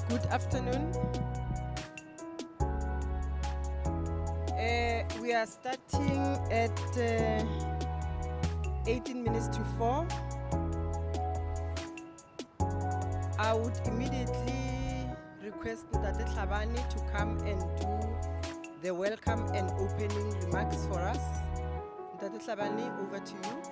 Good afternoon. We are starting at 18 minutes to 4. I would immediately request Ntate Tlhabane to come and do the welcome and opening remarks for us. Ntate Tlhabane, over to you.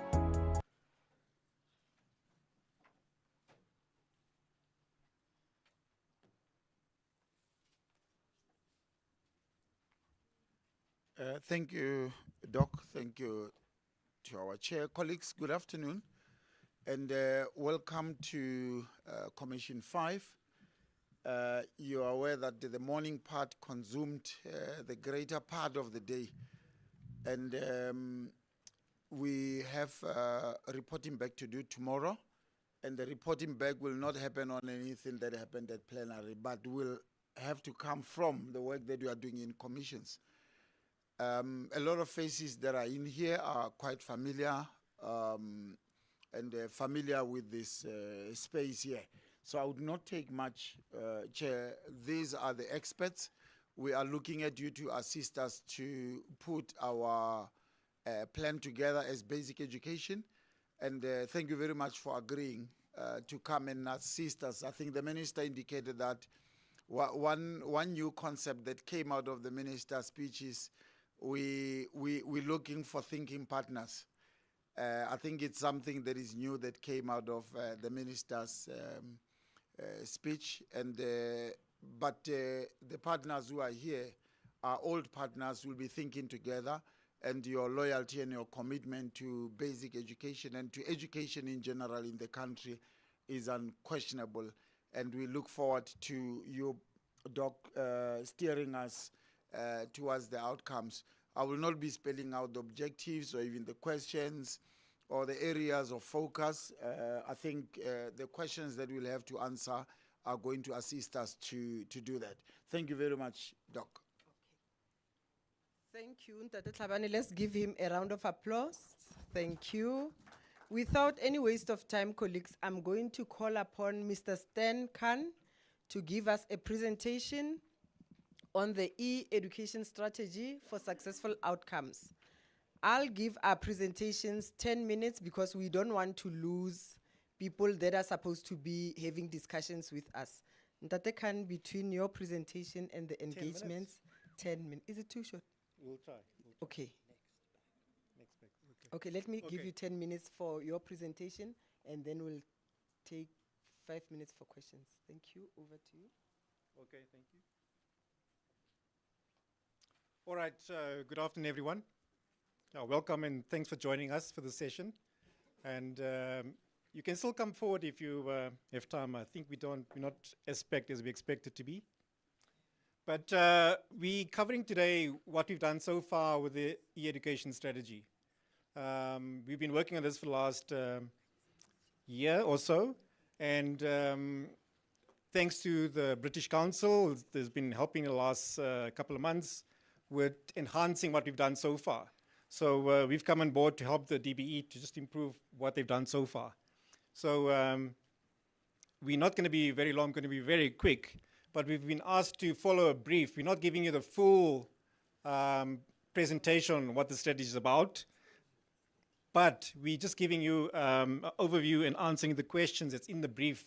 Thank you, Doc. Thank you to our chair. Colleagues, good afternoon, and welcome to Commission 5. You are aware that the morning part consumed the greater part of the day, and we have reporting back to do tomorrow, and the reporting back will not happen on anything that happened at plenary, but will have to come from the work that we are doing in commissions. A lot of faces that are in here are quite familiar and familiar with this space here. So I would not take much, Chair. These are the experts. We are looking at you to assist us to put our plan together as basic education. And thank you very much for agreeing to come and assist us. I think the minister indicated that one new concept that came out of the minister's speech is we're looking for thinking partners. I think it's something that is new that came out of the minister's speech, and but the partners who are here are old partners who will be thinking together, and your loyalty and your commitment to basic education and to education in general in the country is unquestionable, and we look forward to you, Doc, steering us towards the outcomes. I will not be spelling out the objectives or even the questions or the areas of focus. I think the questions that we'll have to answer are going to assist us to do that. Thank you very much, Doc. Okay. Thank you, Ntate Tlhabane. Let's give him a round of applause. Thank you. Without any waste of time, colleagues, I'm going to call upon Mr. Stan Khan to give us a presentation on the e-education strategy for successful outcomes. I'll give our presentations 10 minutes because we don't want to lose people that are supposed to be having discussions with us. Ntate Khan, between your presentation and the engagements, 10 minutes. Is it too short? We'll try. Okay. Next back. Okay, let me give you 10 minutes for your presentation, and then we'll take 5 minutes for questions. Thank you. Over to you. Okay, thank you. All right, good afternoon, everyone. Welcome and thanks for joining us for this session. And you can still come forward if you have time. I think we're not as packed as we expected to be. But we're covering today what we've done so far with the e-education strategy. We've been working on this for the last year or so. And thanks to the British Council, there's been helping the last couple of months with enhancing what we've done so far. So we've come on board to help the DBE to just improve what they've done so far. So we're not going to be very long, going to be very quick, but we've been asked to follow a brief. We're not giving you the full presentation on what the strategy is about, but we're just giving you an overview and answering the questions that's in the brief,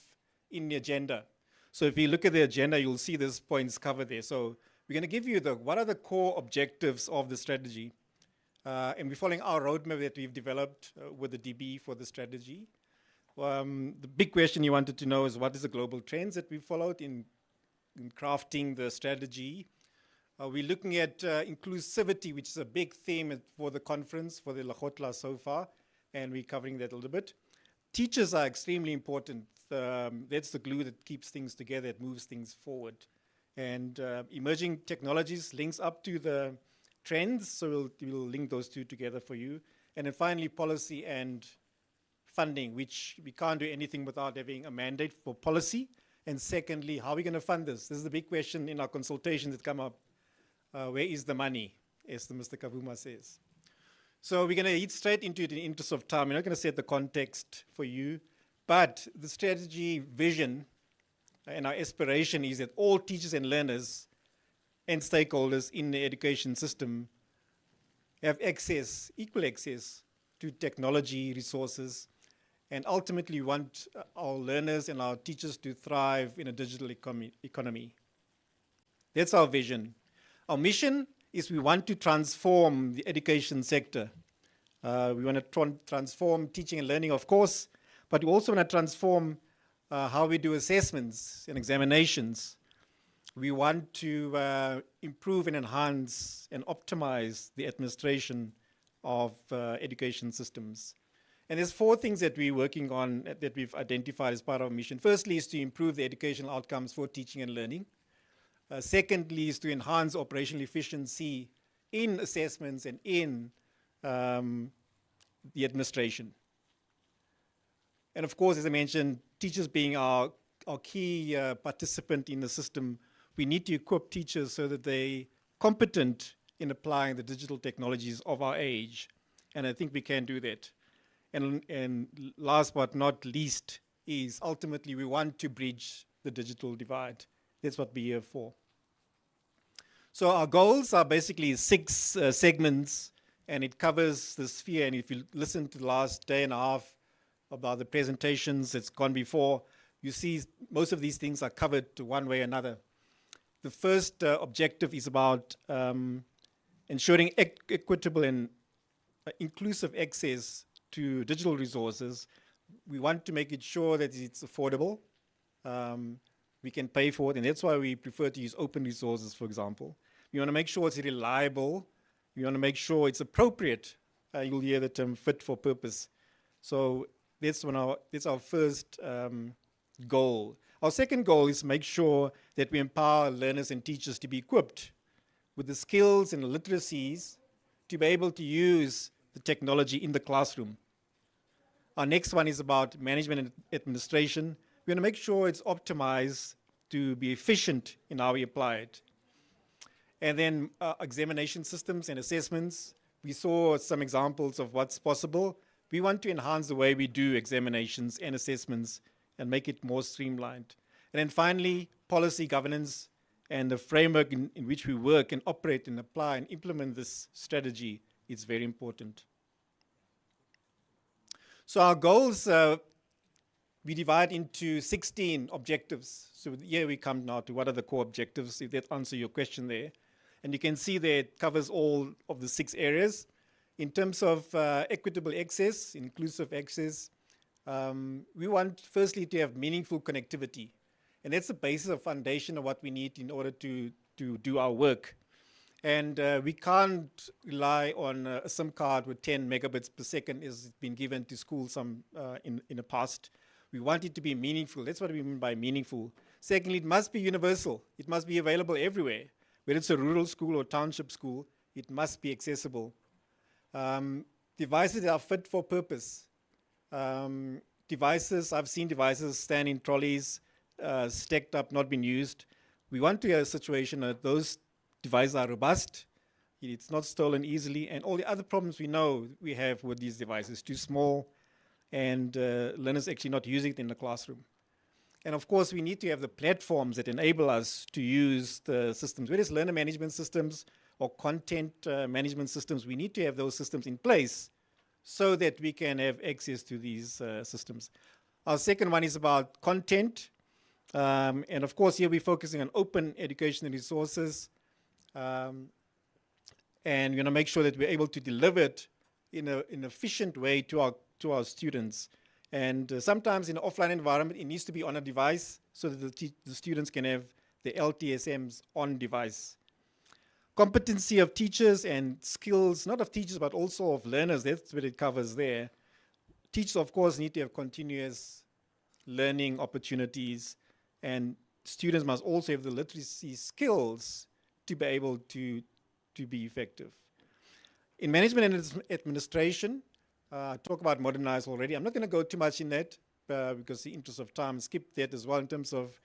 in the agenda. So if you look at the agenda, you'll see these points covered there. So we're going to give you what are the core objectives of the strategy. And we're following our roadmap that we've developed with the DB for the strategy. The big question you wanted to know is what is the global trends that we followed in crafting the strategy. We're looking at inclusivity, which is a big theme for the conference, for the Lekgotla so far, and we're covering that a little bit. Teachers are extremely important. That's the glue that keeps things together, that moves things forward. And emerging technologies links up to the trends, so we'll link those two together for you. And then finally, policy and funding, which we can't do anything without having a mandate for policy. And secondly, how are we going to fund this? This is the big question in our consultations that come up. Where is the money, as Mr. Kavuma says? So we're going to eat straight into it in the interest of time. We're not going to set the context for you, but the strategy vision and our aspiration is that all teachers and learners and stakeholders in the education system have access, equal access to technology resources, and ultimately we want our learners and our teachers to thrive in a digital economy. That's our vision. Our mission is we want to transform the education sector. We want to transform teaching and learning, of course, but we also want to transform how we do assessments and examinations. We want to improve and enhance and optimize the administration of education systems. And there's 4 things that we're working on that we've identified as part of our mission. Firstly is to improve the educational outcomes for teaching and learning. Secondly is to enhance operational efficiency in assessments and in the administration. And of course, as I mentioned, teachers being our key participant in the system, we need to equip teachers so that they're competent in applying the digital technologies of our age. And I think we can do that. And last but not least is ultimately we want to bridge the digital divide. That's what we're here for. So our goals are basically 6 segments, and it covers the sphere. And if you listen to the last day and a half about the presentations that's gone before, you see most of these things are covered to one way or another. The first objective is about ensuring equitable and inclusive access to digital resources. We want to make it sure that it's affordable. We can pay for it, and that's why we prefer to use open resources, for example. We want to make sure it's reliable. We want to make sure it's appropriate. You'll hear the term fit for purpose. So that's our first goal. Our second goal is to make sure that we empower learners and teachers to be equipped with the skills and the literacies to be able to use the technology in the classroom. Our next one is about management and administration. We want to make sure it's optimized to be efficient in how we apply it. And then examination systems and assessments. We saw some examples of what's possible. We want to enhance the way we do examinations and assessments and make it more streamlined. And then finally, policy governance and the framework in which we work and operate and apply and implement this strategy is very important. So our goals, we divide into 16 objectives. So here we come now to what are the core objectives, if that answers your question there. And you can see there it covers all of the 6 areas. In terms of equitable access, inclusive access, we want firstly to have meaningful connectivity. And that's the basis of foundation of what we need in order to do our work. And we can't rely on a SIM card with 10 megabits per second as been given to schools in the past. We want it to be meaningful. That's what we mean by meaningful. Secondly, it must be universal. It must be available everywhere. Whether it's a rural school or township school, it must be accessible. Devices that are fit for purpose. I've seen devices stand in trolleys, stacked up, not being used. We want to have a situation that those devices are robust, it's not stolen easily, and all the other problems we know we have with these devices, too small, and learners actually not using it in the classroom. And of course, we need to have the platforms that enable us to use the systems, whether it's learner management systems or content management systems. We need to have those systems in place so that we can have access to these systems. Our second one is about content. And of course, here we're focusing on open educational resources. And we want to make sure that we're able to deliver it in an efficient way to our students. And sometimes in an offline environment, it needs to be on a device so that the students can have the LTSMs on device. Competency of teachers and skills, not of teachers, but also of learners, that's what it covers there. Teachers, of course, need to have continuous learning opportunities, and students must also have the literacy skills to be able to be effective. In management and administration, talk about modernize already. I'm not going to go too much in that because the interest of time, skip that as well in terms of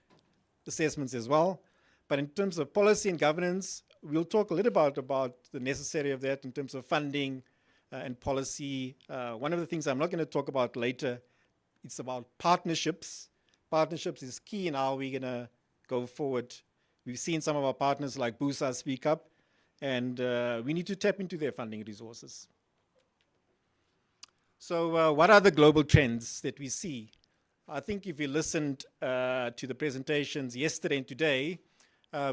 assessments as well. But in terms of policy and governance, we'll talk a little about the necessary of that in terms of funding and policy. One of the things I'm not going to talk about later, it's about partnerships partnerships is key in how we're going to go forward. We've seen some of our partners like BUSA speak up, and we need to tap into their funding resources. So what are the global trends that we see? I think if you listened to the presentations yesterday and today,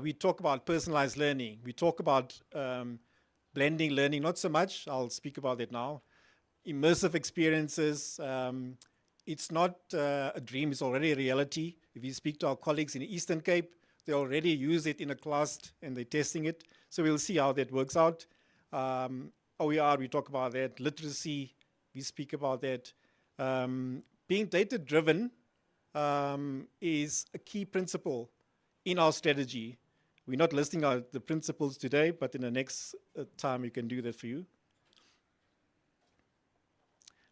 we talk about personalized learning. We talk about blending learning, not so much. I'll speak about it now. Immersive experiences. It's not a dream, it's already a reality. If you speak to our colleagues in the Eastern Cape, they already use it in a class and they're testing it. So we'll see how that works out. OER, we talk about that. Literacy, we speak about that. Being data-driven is a key principle in our strategy. We're not listing out the principles today, but in the next time we can do that for you.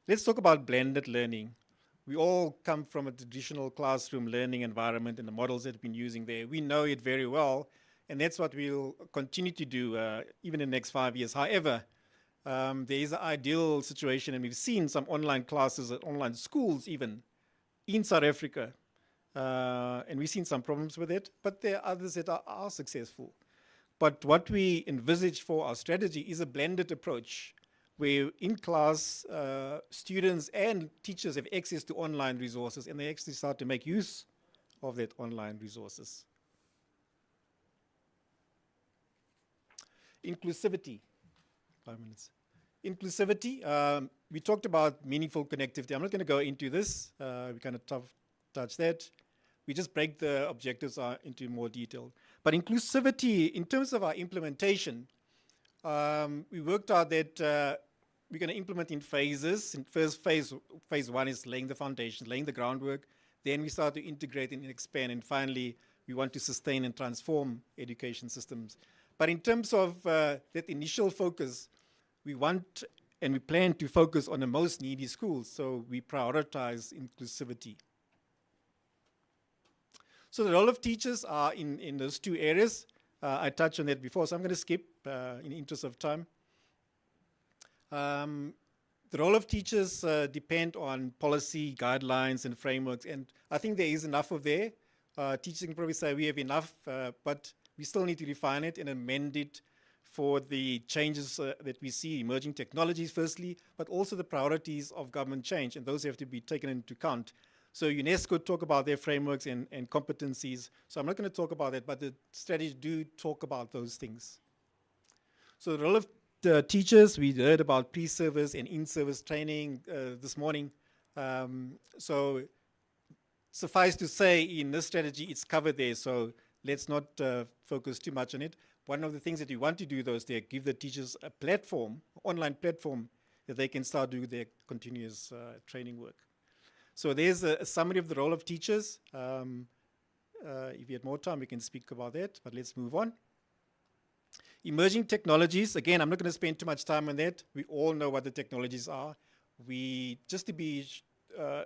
Let's talk about blended learning. We all come from a traditional classroom learning environment and the models that we've been using there. We know it very well, and that's what we'll continue to do even in the next 5 years. However, there is an ideal situation, and we've seen some online classes at online schools even in South Africa, and we've seen some problems with it, but there are others that are successful. But what we envisage for our strategy is a blended approach, where in class, students and teachers have access to online resources, and they actually start to make use of that online resources. Inclusivity. 5 minutes. Inclusivity, we talked about meaningful connectivity. I'm not going to go into this. We kind of touch that. We just break the objectives into more detail. But inclusivity, in terms of our implementation, we worked out that we're going to implement in phases. In first phase one is laying the foundation, laying the groundwork. Then we start to integrate and expand. And finally, we want to sustain and transform education systems. But in terms of that initial focus, we want and we plan to focus on the most needy schools. So we prioritize inclusivity. So the role of teachers are in those two areas. I touched on that before, so I'm going to skip in the interest of time. The role of teachers depend on policy, guidelines, and frameworks, and I think there is enough of there. Teachers can probably say we have enough, but we still need to refine it and amend it for the changes that we see, emerging technologies firstly, but also the priorities of government change, and those have to be taken into account. So UNESCO talk about their frameworks and competencies, so I'm not going to talk about that, but the strategies do talk about those things. So the role of the teachers, we heard about pre-service and in-service training this morning. So suffice to say, in this strategy, it's covered there, so let's not focus too much on it. One of the things that we want to do, though, is to give the teachers a platform, online platform, that they can start doing their continuous training work. So there's a summary of the role of teachers. If you had more time, we can speak about that, but let's move on. Emerging technologies, again, I'm not going to spend too much time on that. We all know what the technologies are. Just to be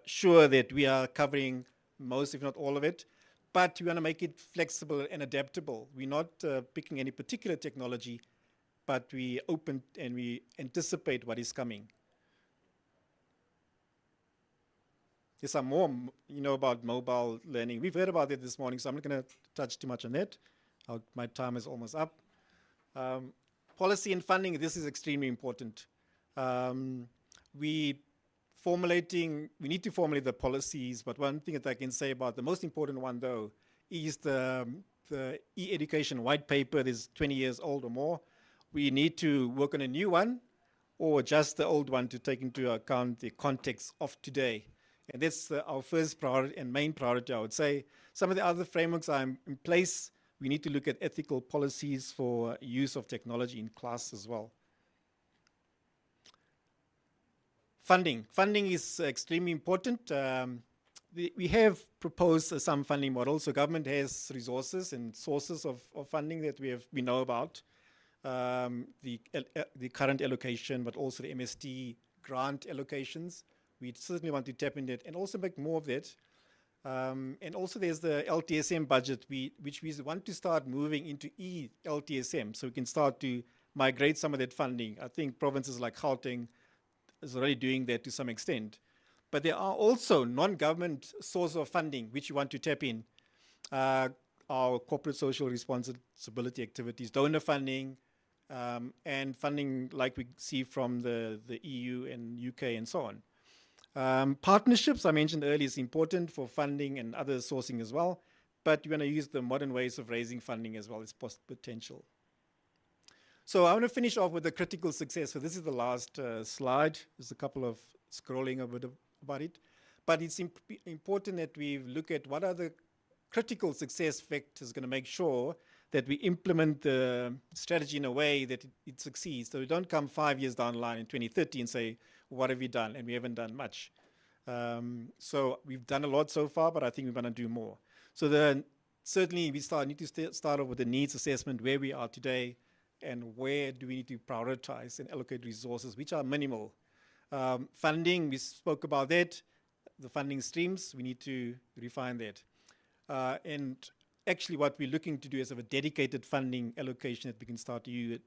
sure that we are covering most, if not all of it, but we want to make it flexible and adaptable. We're not picking any particular technology, but we open and we anticipate what is coming. There's some more, about mobile learning. We've heard about it this morning, so I'm not going to touch too much on that. My time is almost up. Policy and funding, this is extremely important. We need to formulate the policies, but one thing that I can say about the most important one, though, is the e-education white paper. Is 20 years old or more. We need to work on a new one or just the old one to take into account the context of today. And that's our first priority and main priority, I would say. Some of the other frameworks are in place. We need to look at ethical policies for use of technology in class as well. Funding. Funding is extremely important. We have proposed some funding models. So government has resources and sources of funding that we know about. The current allocation, but also the MST grant allocations. We certainly want to tap into it and also make more of that. And also there's the LTSM budget, which we want to start moving into e-LTSM, so we can start to migrate some of that funding. I think provinces like Gauteng is already doing that to some extent. But there are also non-government sources of funding which you want to tap in. Our corporate social responsibility activities, donor funding, and funding like we see from the EU and UK and so on. Partnerships, I mentioned earlier, is important for funding and other sourcing as well, but you want to use the modern ways of raising funding as well as potential. So I want to finish off with the critical success. So this is the last slide. There's a couple of scrolling a bit about it, but it's important that we look at what are the critical success factors going to make sure that we implement the strategy in a way that it succeeds. So we don't come 5 years down the line in 2030 and say, what have we done? And we haven't done much. So we've done a lot so far, but I think we're going to do more. So then certainly we need to start off with the needs assessment, where we are today, and where do we need to prioritize and allocate resources, which are minimal. Funding, we spoke about that. The funding streams, we need to refine that. And actually what we're looking to do is have a dedicated funding allocation that we can start to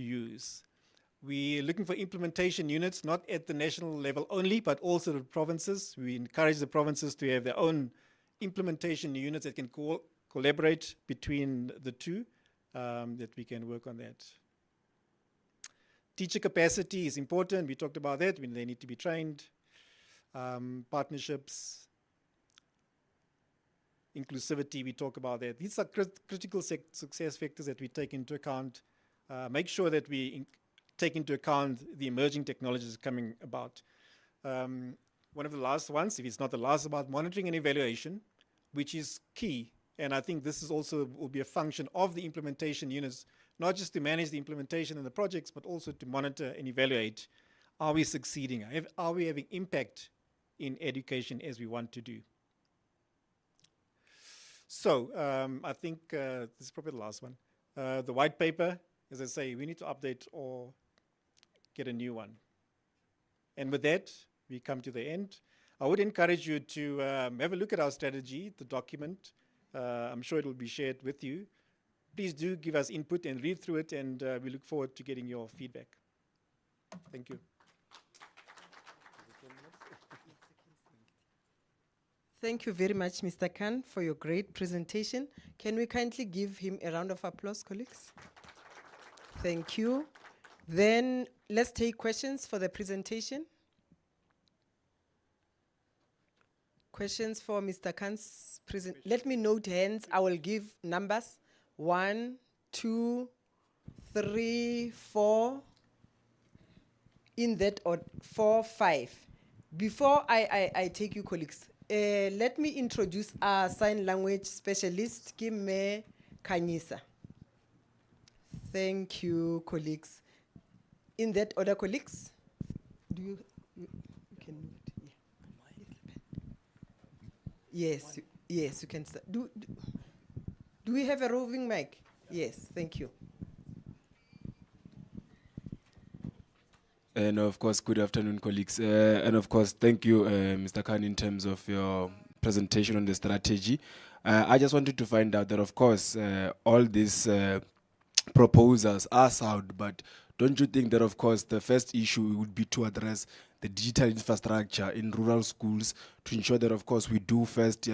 use. We're looking for implementation units, not at the national level only, but also the provinces. We encourage the provinces to have their own implementation units that can collaborate between the two, that we can work on that. Teacher capacity is important. We talked about that. They need to be trained. Partnerships. Inclusivity, we talk about that. These are critical success factors that we take into account. Make sure that we take into account the emerging technologies coming about. One of the last ones, if it's not the last, about monitoring and evaluation, which is key. And I think this is also will be a function of the implementation units, not just to manage the implementation and the projects, but also to monitor and evaluate, are we succeeding? Are we having impact in education as we want to do? So I think this is probably the last one. The white paper, as I say, we need to update or get a new one. And with that, we come to the end. I would encourage you to have a look at our strategy, the document. I'm sure it will be shared with you. Please do give us input and read through it, and we look forward to getting your feedback. Thank you. Thank you very much, Mr. Khan, for your great presentation. Can we kindly give him a round of applause, colleagues? Thank you. Then let's take questions for the presentation. Questions for Mr. Khan's presentation. Let me note hands. I will give numbers. 1, 2, 3, 4. In that order, 4, 5. Before I take you, colleagues, let me introduce our sign language specialist, Kimme Kanyisa. Thank you, colleagues. In that order, colleagues, do you can move it? Yeah. Yes, you can start. Do we have a roving mic? Yes, thank you. And of course, good afternoon, colleagues. And of course, thank you, Mr. Khan, in terms of your presentation on the strategy. I just wanted to find out that, of course, all these proposals are sound, but don't you think that, of course, the first issue would be to address the digital infrastructure in rural schools to ensure that, of course, we do first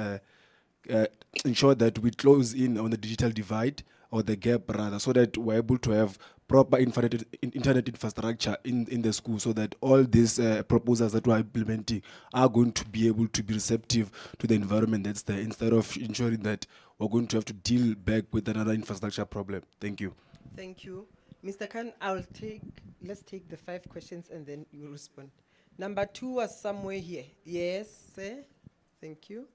ensure that we close in on the digital divide, or the gap rather, so that we're able to have proper internet infrastructure in the school, so that all these proposals that we're implementing are going to be able to be receptive to the environment that's there, instead of ensuring that we're going to have to deal back with another infrastructure problem. Thank you. Thank you. Mr. Khan, let's take the 5 questions and then you respond. Number 2 was somewhere here. Yes, sir. Thank you.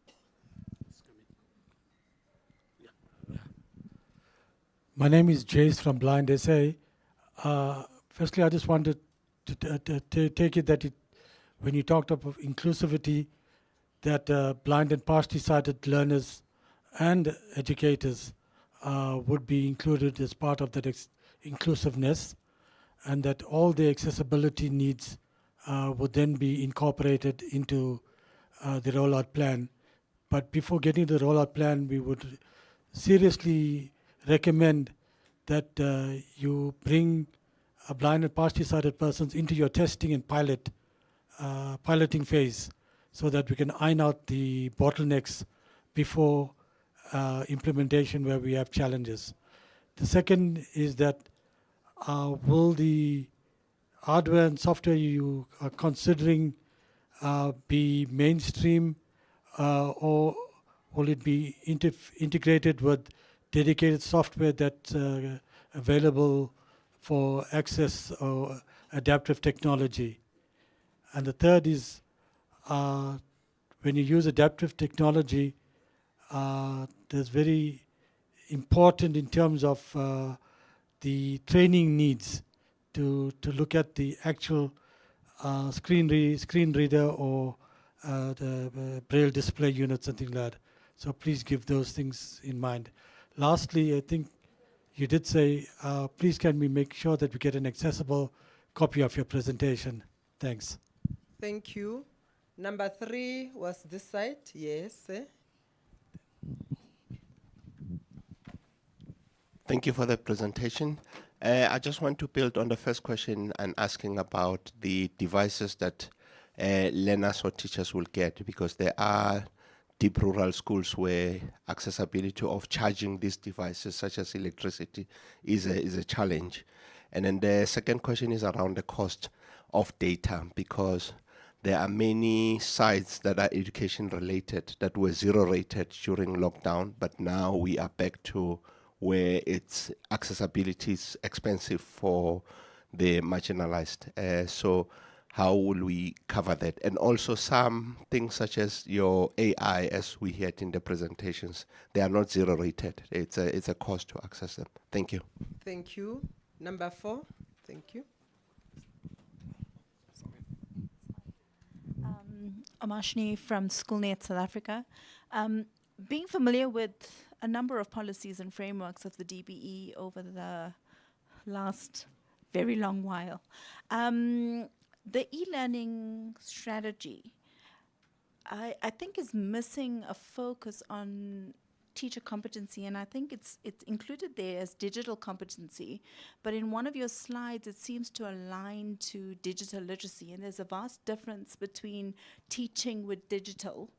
My name is Jace from Blind SA. Firstly, I just wanted to take it that when you talked of inclusivity, that blind and partially sighted learners and educators would be included as part of that inclusiveness, and that all the accessibility needs would then be incorporated into the rollout plan. But before getting to the rollout plan, we would seriously recommend that you bring blind and partially sighted persons into your testing and piloting phase, so that we can iron out the bottlenecks before implementation where we have challenges. The second is that will the hardware and software you are considering be mainstream, or will it be integrated with dedicated software that's available for access or adaptive technology? And the third is when you use adaptive technology, there's very important in terms of the training needs to look at the actual screen reader or the braille display unit, something like that. So please give those things in mind. Lastly, I think you did say, please can we make sure that we get an accessible copy of your presentation. Thanks. Thank you. Number 3 was this side. Yes. Thank you for the presentation. I just want to build on the first question and asking about the devices that learners or teachers will get, because there are deep rural schools where accessibility of charging these devices, such as electricity, is a challenge. And then the second question is around the cost of data, because there are many sites that are education related that were zero rated during lockdown, but now we are back to where its accessibility is expensive for the marginalized. So how will we cover that? And also some things such as your AI, as we heard in the presentations, they are not zero rated. It's a cost to access them. Thank you. Thank you. Number 4. Thank you. Amashni from SchoolNet South Africa. Being familiar with a number of policies and frameworks of the DBE over the last very long while, the e-learning strategy, I think, is missing a focus on teacher competency, and I think it's included there as digital competency, but in one of your slides it seems to align to digital literacy, and there's a vast difference between teaching with digital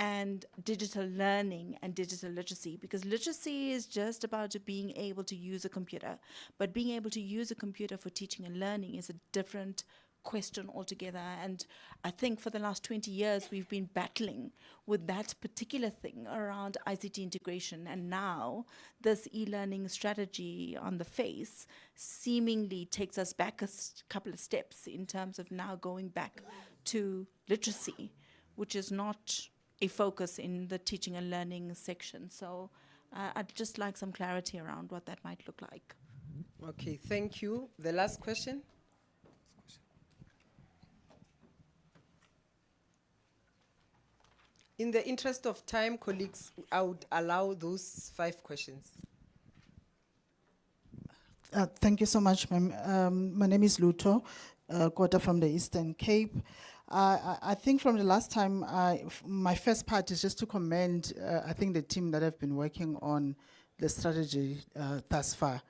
and digital learning and digital literacy, because literacy is just about being able to use a computer, but being able to use a computer for teaching and learning is a different question altogether. And I think for the last 20 years we've been battling with that particular thing around ICT integration, and now this e-learning strategy on the face seemingly takes us back a couple of steps in terms of now going back to literacy, which is not a focus in the teaching and learning section. So I'd just like some clarity around what that might look like. Okay, thank you. The last question. In the interest of time, colleagues, I would allow those 5 questions. Thank you so much, ma'am. My name is Luto, Kota from the Eastern Cape. I think from the last time, my first part is just to commend, I think, the team that have been working on the strategy thus far.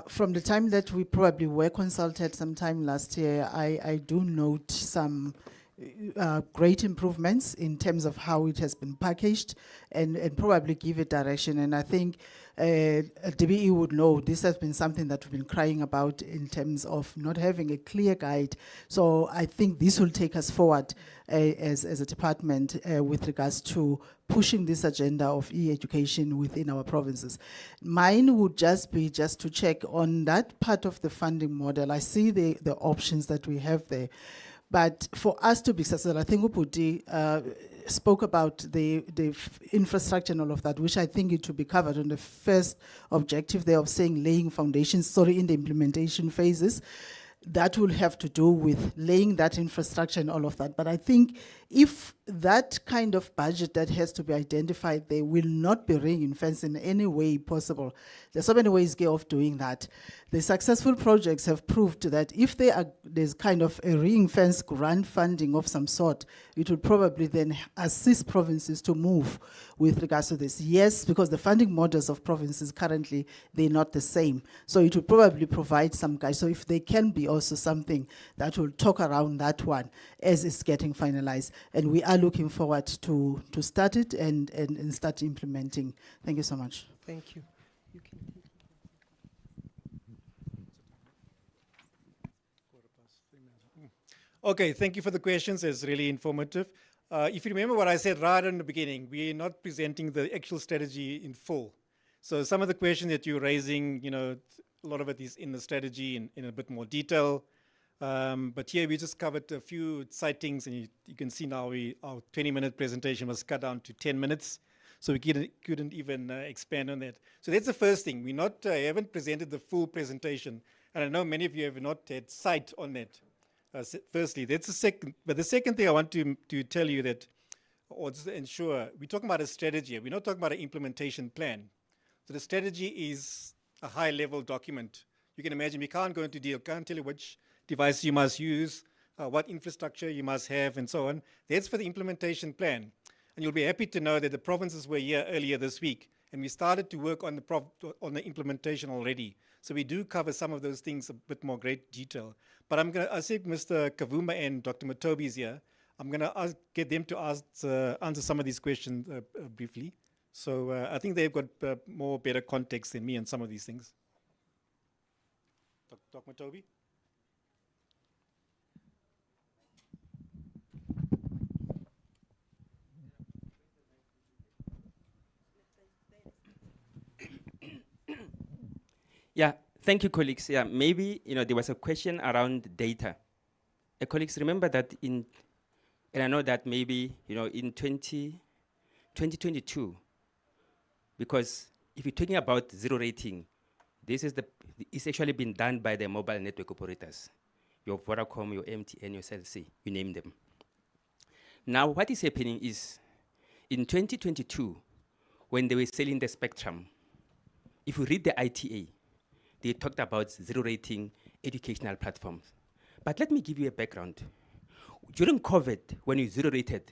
From the time that we probably were consulted sometime last year, I do note some great improvements in terms of how it has been packaged and probably give it direction. And I think DBE would know this has been something that we've been crying about in terms of not having a clear guide. So I think this will take us forward as a department with regards to pushing this agenda of e-education within our provinces. Mine would just be to check on that part of the funding model. I see the options that we have there. But for us to be successful, I think Uputi spoke about the infrastructure and all of that, which I think it should be covered on the first objective there of saying laying foundations, in the implementation phases. That will have to do with laying that infrastructure and all of that. But I think if that kind of budget that has to be identified, they will not be ring-fenced in any way possible. There's so many ways of doing that. The successful projects have proved that if there's kind of a ring-fence grant funding of some sort, it will probably then assist provinces to move with regards to this. Yes, because the funding models of provinces currently, they're not the same. So it will probably provide some guide. So if there can be also something that will talk around that one as it's getting finalized. and we are looking forward to start it and start implementing. Thank you so much. Thank you. You can take Okay, thank you for the questions. It's really informative. If you remember what I said right in the beginning, we're not presenting the actual strategy in full. So some of the questions that you're raising, a lot of it is in the strategy in a bit more detail. But here we just covered a few sightings, and you can see now our 20-minute presentation was cut down to 10 minutes. So we couldn't even expand on that. So that's the first thing. We haven't presented the full presentation. And I know many of you have not had sight on that. Firstly, that's the second. But the second thing I want to tell you that, or just ensure, we're talking about a strategy. We're not talking about an implementation plan. So the strategy is a high-level document. You can imagine we can't go into detail, can't tell you which device you must use, what infrastructure you must have, and so on. That's for the implementation plan. And you'll be happy to know that the provinces were here earlier this week, and we started to work on the implementation already. So we do cover some of those things a bit more great detail. But I see Mr. Kavuma and Dr. Matobi is here. I'm going to get them to answer some of these questions briefly. So I think they've got better context than me on some of these things. Dr. Matobi? Yeah, thank you, colleagues. Yeah, maybe there was a question around data. Colleagues, remember that and I know that maybe in 2022, because if you're talking about zero rating, it's actually been done by the mobile network operators, your Vodacom, your MTN, your Cell C, you name them. Now, what is happening is in 2022, when they were selling the spectrum, if you read the ITA, they talked about zero rating educational platforms. But let me give you a background. During COVID, when you zero rated,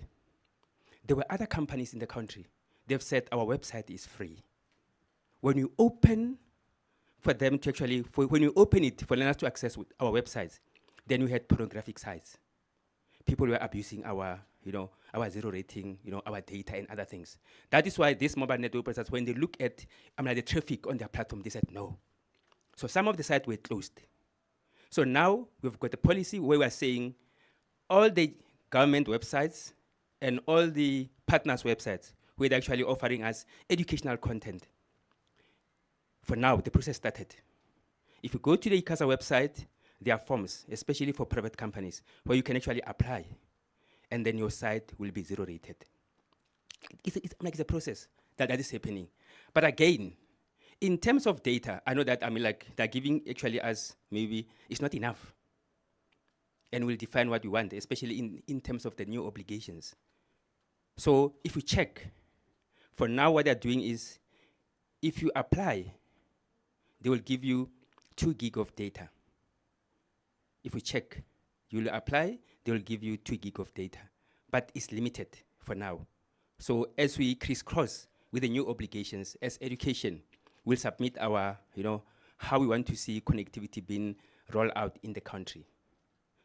there were other companies in the country. They've said our website is free. When you open for them to actually, when you open it for learners to access our websites, then we had pornographic sites. People were abusing our zero rating, our data and other things. That is why these mobile network operators, when they look at the traffic on their platform, they said no. So some of the sites were closed. So now we've got a policy where we're saying all the government websites and all the partners' websites where they're actually offering us educational content. For now, the process started. If you go to the ICASA website, there are forms, especially for private companies, where you can actually apply, and then your site will be zero rated. It's a process that is happening. But again, in terms of data, I know that they're giving actually us maybe it's not enough. And we'll define what we want, especially in terms of the new obligations. So if you check, for now what they're doing is, if you apply, they will give you 2 gig of data. If you check, you will apply, they will give you 2 gig of data. But it's limited for now. So as we crisscross with the new obligations, as education, we'll submit our, how we want to see connectivity being rolled out in the country.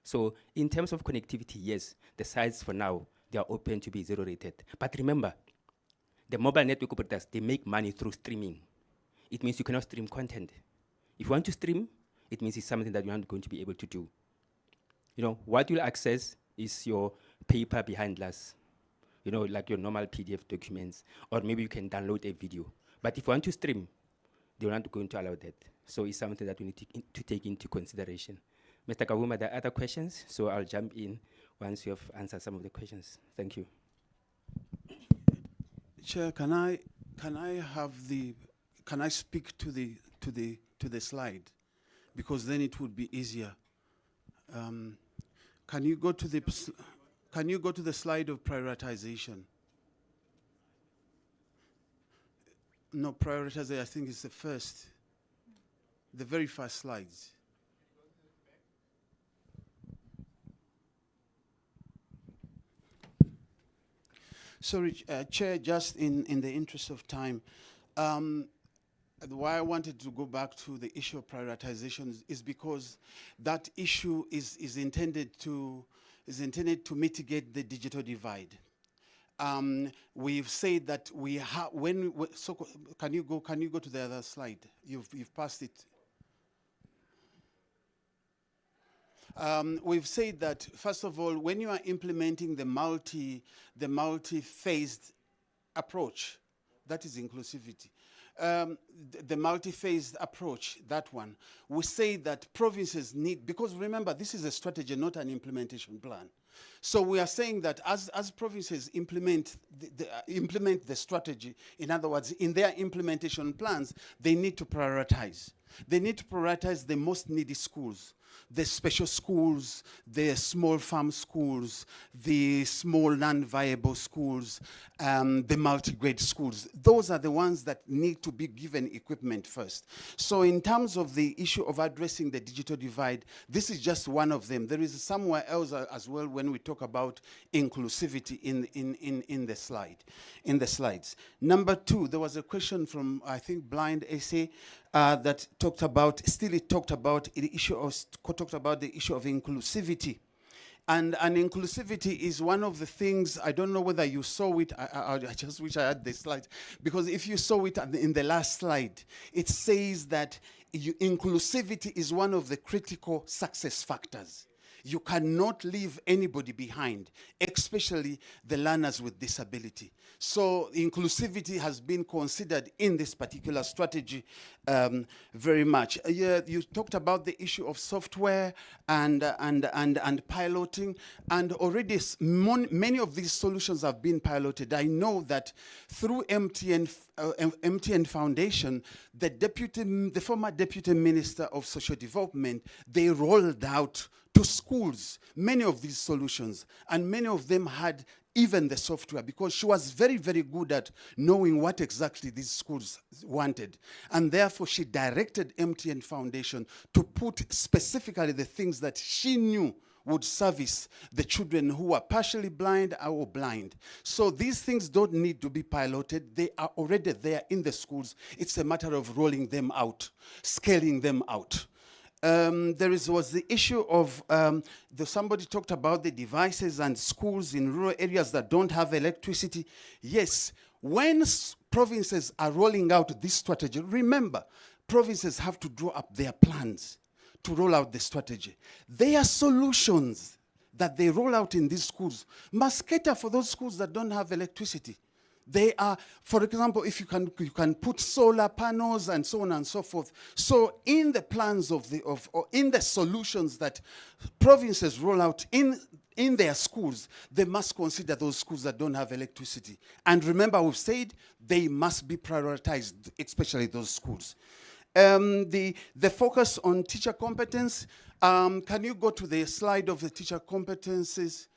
So in terms of connectivity, yes, the sites for now, they are open to be zero rated. But remember, the mobile network operators, they make money through streaming. It means you cannot stream content. If you want to stream, it means it's something that you're not going to be able to do. What you'll access is your paper behind glass, like your normal PDF documents, or maybe you can download a video. But if you want to stream, they're not going to allow that. So it's something that we need to take into consideration. Mr. Kavuma, there are other questions, so I'll jump in once you have answered some of the questions. Thank you. Chair, can I speak to the slide, because then it would be easier. Can you go to the slide of prioritization? No, prioritization, I think, is the very first slides. Sorry, Chair, just in the interest of time, why I wanted to go back to the issue of prioritization is because that issue is intended to is intended to mitigate the digital divide. We've said that we have, can you go to the other slide? You've passed it. We've said that, first of all, when you are implementing the multi-phased approach, that is inclusivity. The multi-phased approach, that one, we say that provinces need, because remember, this is a strategy, not an implementation plan. So we are saying that as provinces implement the strategy, in other words, in their implementation plans, they need to prioritize. They need to prioritize the most needy schools, the special schools, the small farm schools, the small non-viable schools, the multi-grade schools. Those are the ones that need to be given equipment first. So in terms of the issue of addressing the digital divide, this is just one of them. There is somewhere else as well when we talk about inclusivity in the slides. Number two, there was a question from, I think, Blind SA, that talked about the issue of inclusivity. And inclusivity is one of the things, I don't know whether you saw it, I just wish I had the slide, because if you saw it in the last slide, it says that inclusivity is one of the critical success factors. You cannot leave anybody behind, especially the learners with disability. So inclusivity has been considered in this particular strategy very much. You talked about the issue of software and piloting, and already many of these solutions have been piloted. I know that through MTN Foundation, the former Deputy Minister of Social Development, they rolled out to schools many of these solutions, and many of them had even the software, because she was very, very good at knowing what exactly these schools wanted. And therefore, she directed MTN Foundation to put specifically the things that she knew would service the children who are partially blind or blind. So these things don't need to be piloted. They are already there in the schools. It's a matter of rolling them out, scaling them out. Was the issue of, somebody talked about the devices and schools in rural areas that don't have electricity. Yes, when provinces are rolling out this strategy, remember, provinces have to draw up their plans to roll out the strategy. Their solutions that they roll out in these schools must cater for those schools that don't have electricity. They are, for example, if you can put solar panels and so on and so forth. So in the plans or in the solutions that provinces roll out in their schools, they must consider those schools that don't have electricity. And remember, we've said they must be prioritized, especially those schools. The focus on teacher competence. Can you go to the slide of the teacher competences?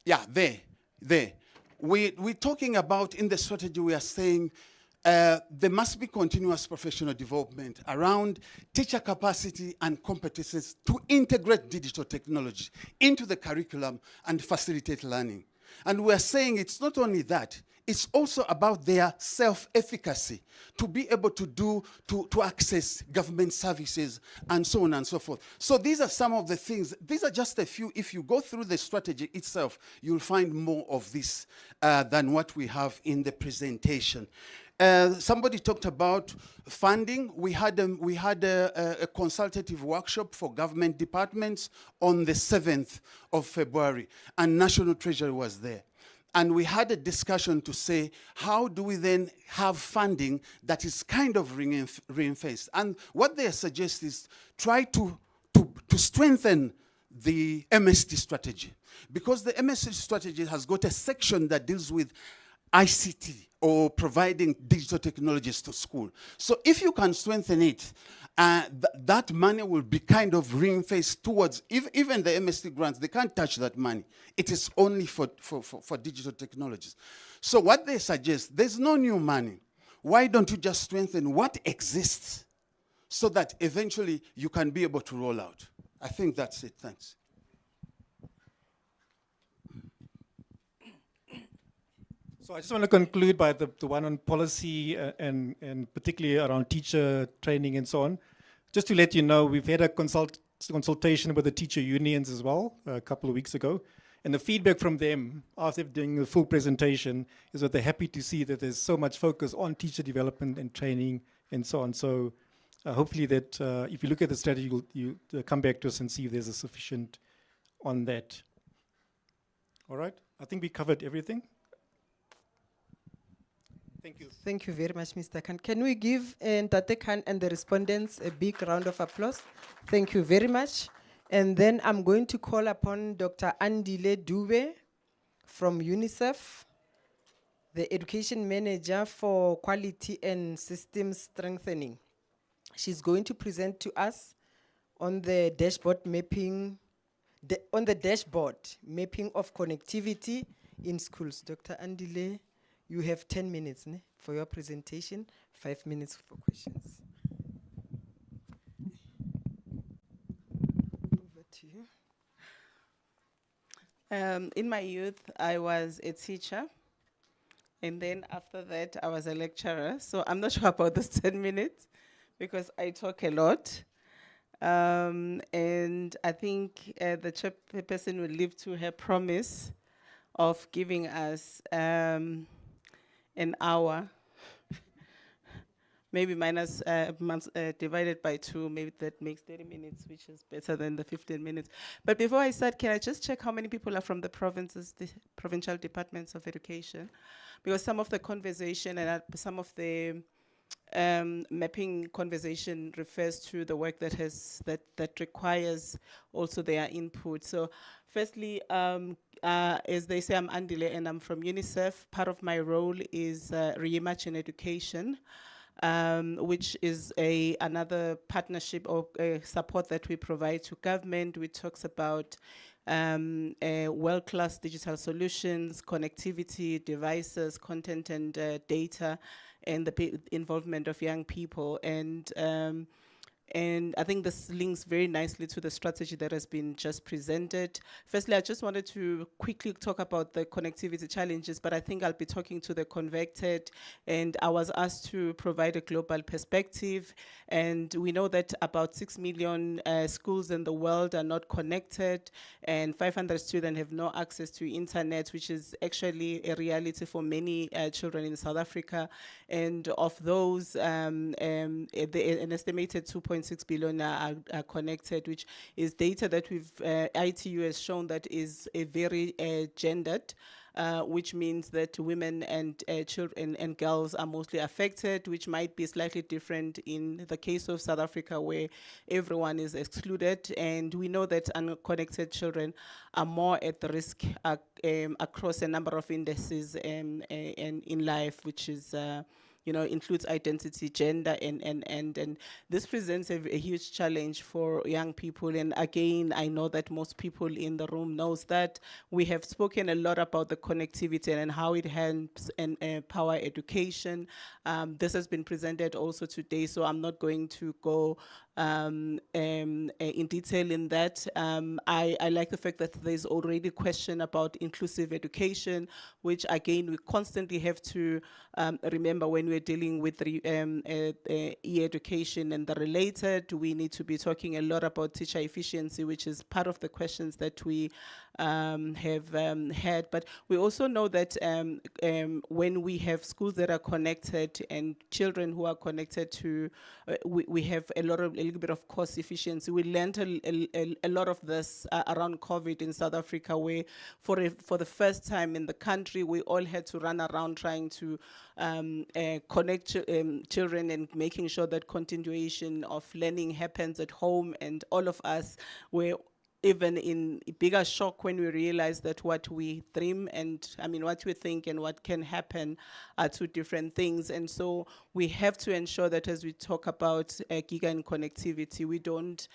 Yeah, there. We're talking about, in the strategy, we are saying there must be continuous professional development around teacher capacity and competences to integrate digital technology into the curriculum and facilitate learning. And we're saying it's not only that, it's also about their self-efficacy, to be able to access government services and so on and so forth. So these are some of the things. These are just a few. If you go through the strategy itself, you'll find more of this than what we have in the presentation. Somebody talked about funding. We had a consultative workshop for government departments on the 7th of February, and National Treasury was there. And we had a discussion to say, how do we then have funding that is kind of reinforced? And what they suggest is try to strengthen the MST strategy. Because the MST strategy has got a section that deals with ICT, or providing digital technologies to school. So if you can strengthen it, that money will be kind of reinforced towards, even the MST grants, they can't touch that money. It is only for digital technologies. So what they suggest, there's no new money. Why don't you just strengthen what exists so that eventually you can be able to roll out? I think that's it. Thanks. So I just want to conclude by the one on policy and particularly around teacher training and so on. Just to let you know, we've had a consultation with the teacher unions as well a couple of weeks ago. And the feedback from them after doing the full presentation is that they're happy to see that there's so much focus on teacher development and training and so on. So hopefully that if you look at the strategy, you come back to us and see if there's a sufficient on that. All right, I think we covered everything. Thank you. Thank you very much, Mr. Khan. Can we give Ntate Khan and the respondents a big round of applause? Thank you very much. And then I'm going to call upon Dr. Andile Dube from UNICEF, the Education Manager for Quality and System Strengthening. She's going to present to us on the dashboard mapping, mapping of connectivity in schools. Dr. Andile, you have 10 minutes for your presentation, 5 minutes for questions. Over to you. In my youth, I was a teacher. And then after that, I was a lecturer. So I'm not sure about those 10 minutes because I talk a lot. And I think the chairperson will live to her promise of giving us an hour, maybe minus divided by 2, maybe that makes 30 minutes, which is better than the 15 minutes. But before I start, can I just check how many people are from the provinces, the provincial departments of education? Because some of the conversation and some of the mapping conversation refers to the work that requires also their input. So firstly, as they say, I'm Andile and I'm from UNICEF. Part of my role is Reimagine Education, which is another partnership or support that we provide to government, which talks about world-class digital solutions, connectivity, devices, content and data, and the involvement of young people. And I think this links very nicely to the strategy that has been just presented. Firstly, I just wanted to quickly talk about the connectivity challenges, but I think I'll be talking to the convected, and I was asked to provide a global perspective. And we know that about 6 million schools in the world are not connected, and 500 students have no access to internet, which is actually a reality for many children in South Africa. And of those, an estimated 2.6 billion are connected, which is data that ITU has shown that is a very gendered, which means that women and children and girls are mostly affected, which might be slightly different in the case of South Africa, where everyone is excluded. And we know that unconnected children are more at the risk across a number of indices in life, which is includes identity, gender, and this presents a huge challenge for young people. And again, I know that most people in the room knows that. We have spoken a lot about the connectivity and how it helps and empower education. This has been presented also today, so I'm not going to go in detail in that. I like the fact that there's already a question about inclusive education, which again, we constantly have to remember when we're dealing with e-education and the related. We need to be talking a lot about teacher efficiency, which is part of the questions that we have had. But we also know that when we have schools that are connected and children who are connected to, we have a little bit of cost efficiency. We learned a lot of this around COVID in South Africa, where for the first time in the country, we all had to run around trying to connect children and making sure that continuation of learning happens at home. And all of us were even in bigger shock when we realized that what we dream and what we think and what can happen are two different things. And so we have to ensure that as we talk about giga and connectivity, we don't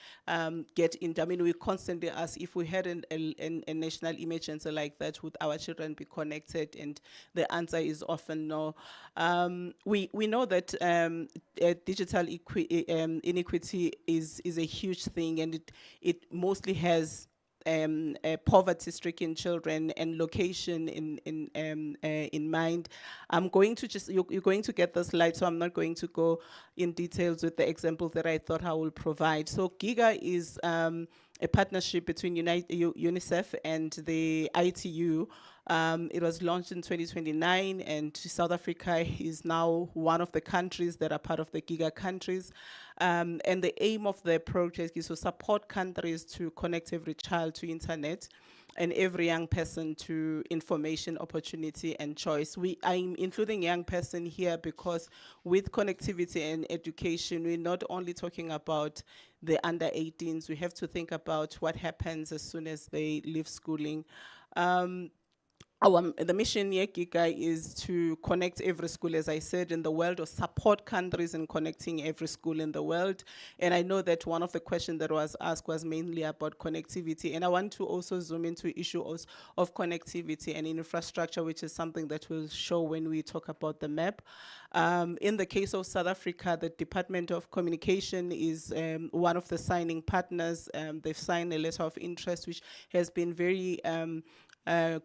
get into, we constantly ask if we had a national emergency like that, would our children be connected? And the answer is often no. We know that digital inequity is a huge thing, and it mostly has poverty-stricken children and location in mind. I'm going to just, you're going to get the slide, so I'm not going to go in details with the examples that I thought I will provide. So GIGA is a partnership between UNICEF and the ITU. It was launched in 2029, and South Africa is now one of the countries that are part of the GIGA countries. And the aim of the project is to support countries to connect every child to internet and every young person to information, opportunity, and choice. I'm including young person here because with connectivity and education, we're not only talking about the under 18s, we have to think about what happens as soon as they leave schooling. The mission here, GIGA, is to connect every school, as I said, in the world, or support countries in connecting every school in the world. And I know that one of the questions that was asked was mainly about connectivity. And I want to also zoom into issues of connectivity and infrastructure, which is something that we'll show when we talk about the map. In the case of South Africa, the Department of Communication is one of the signing partners. They've signed a letter of interest, which has been very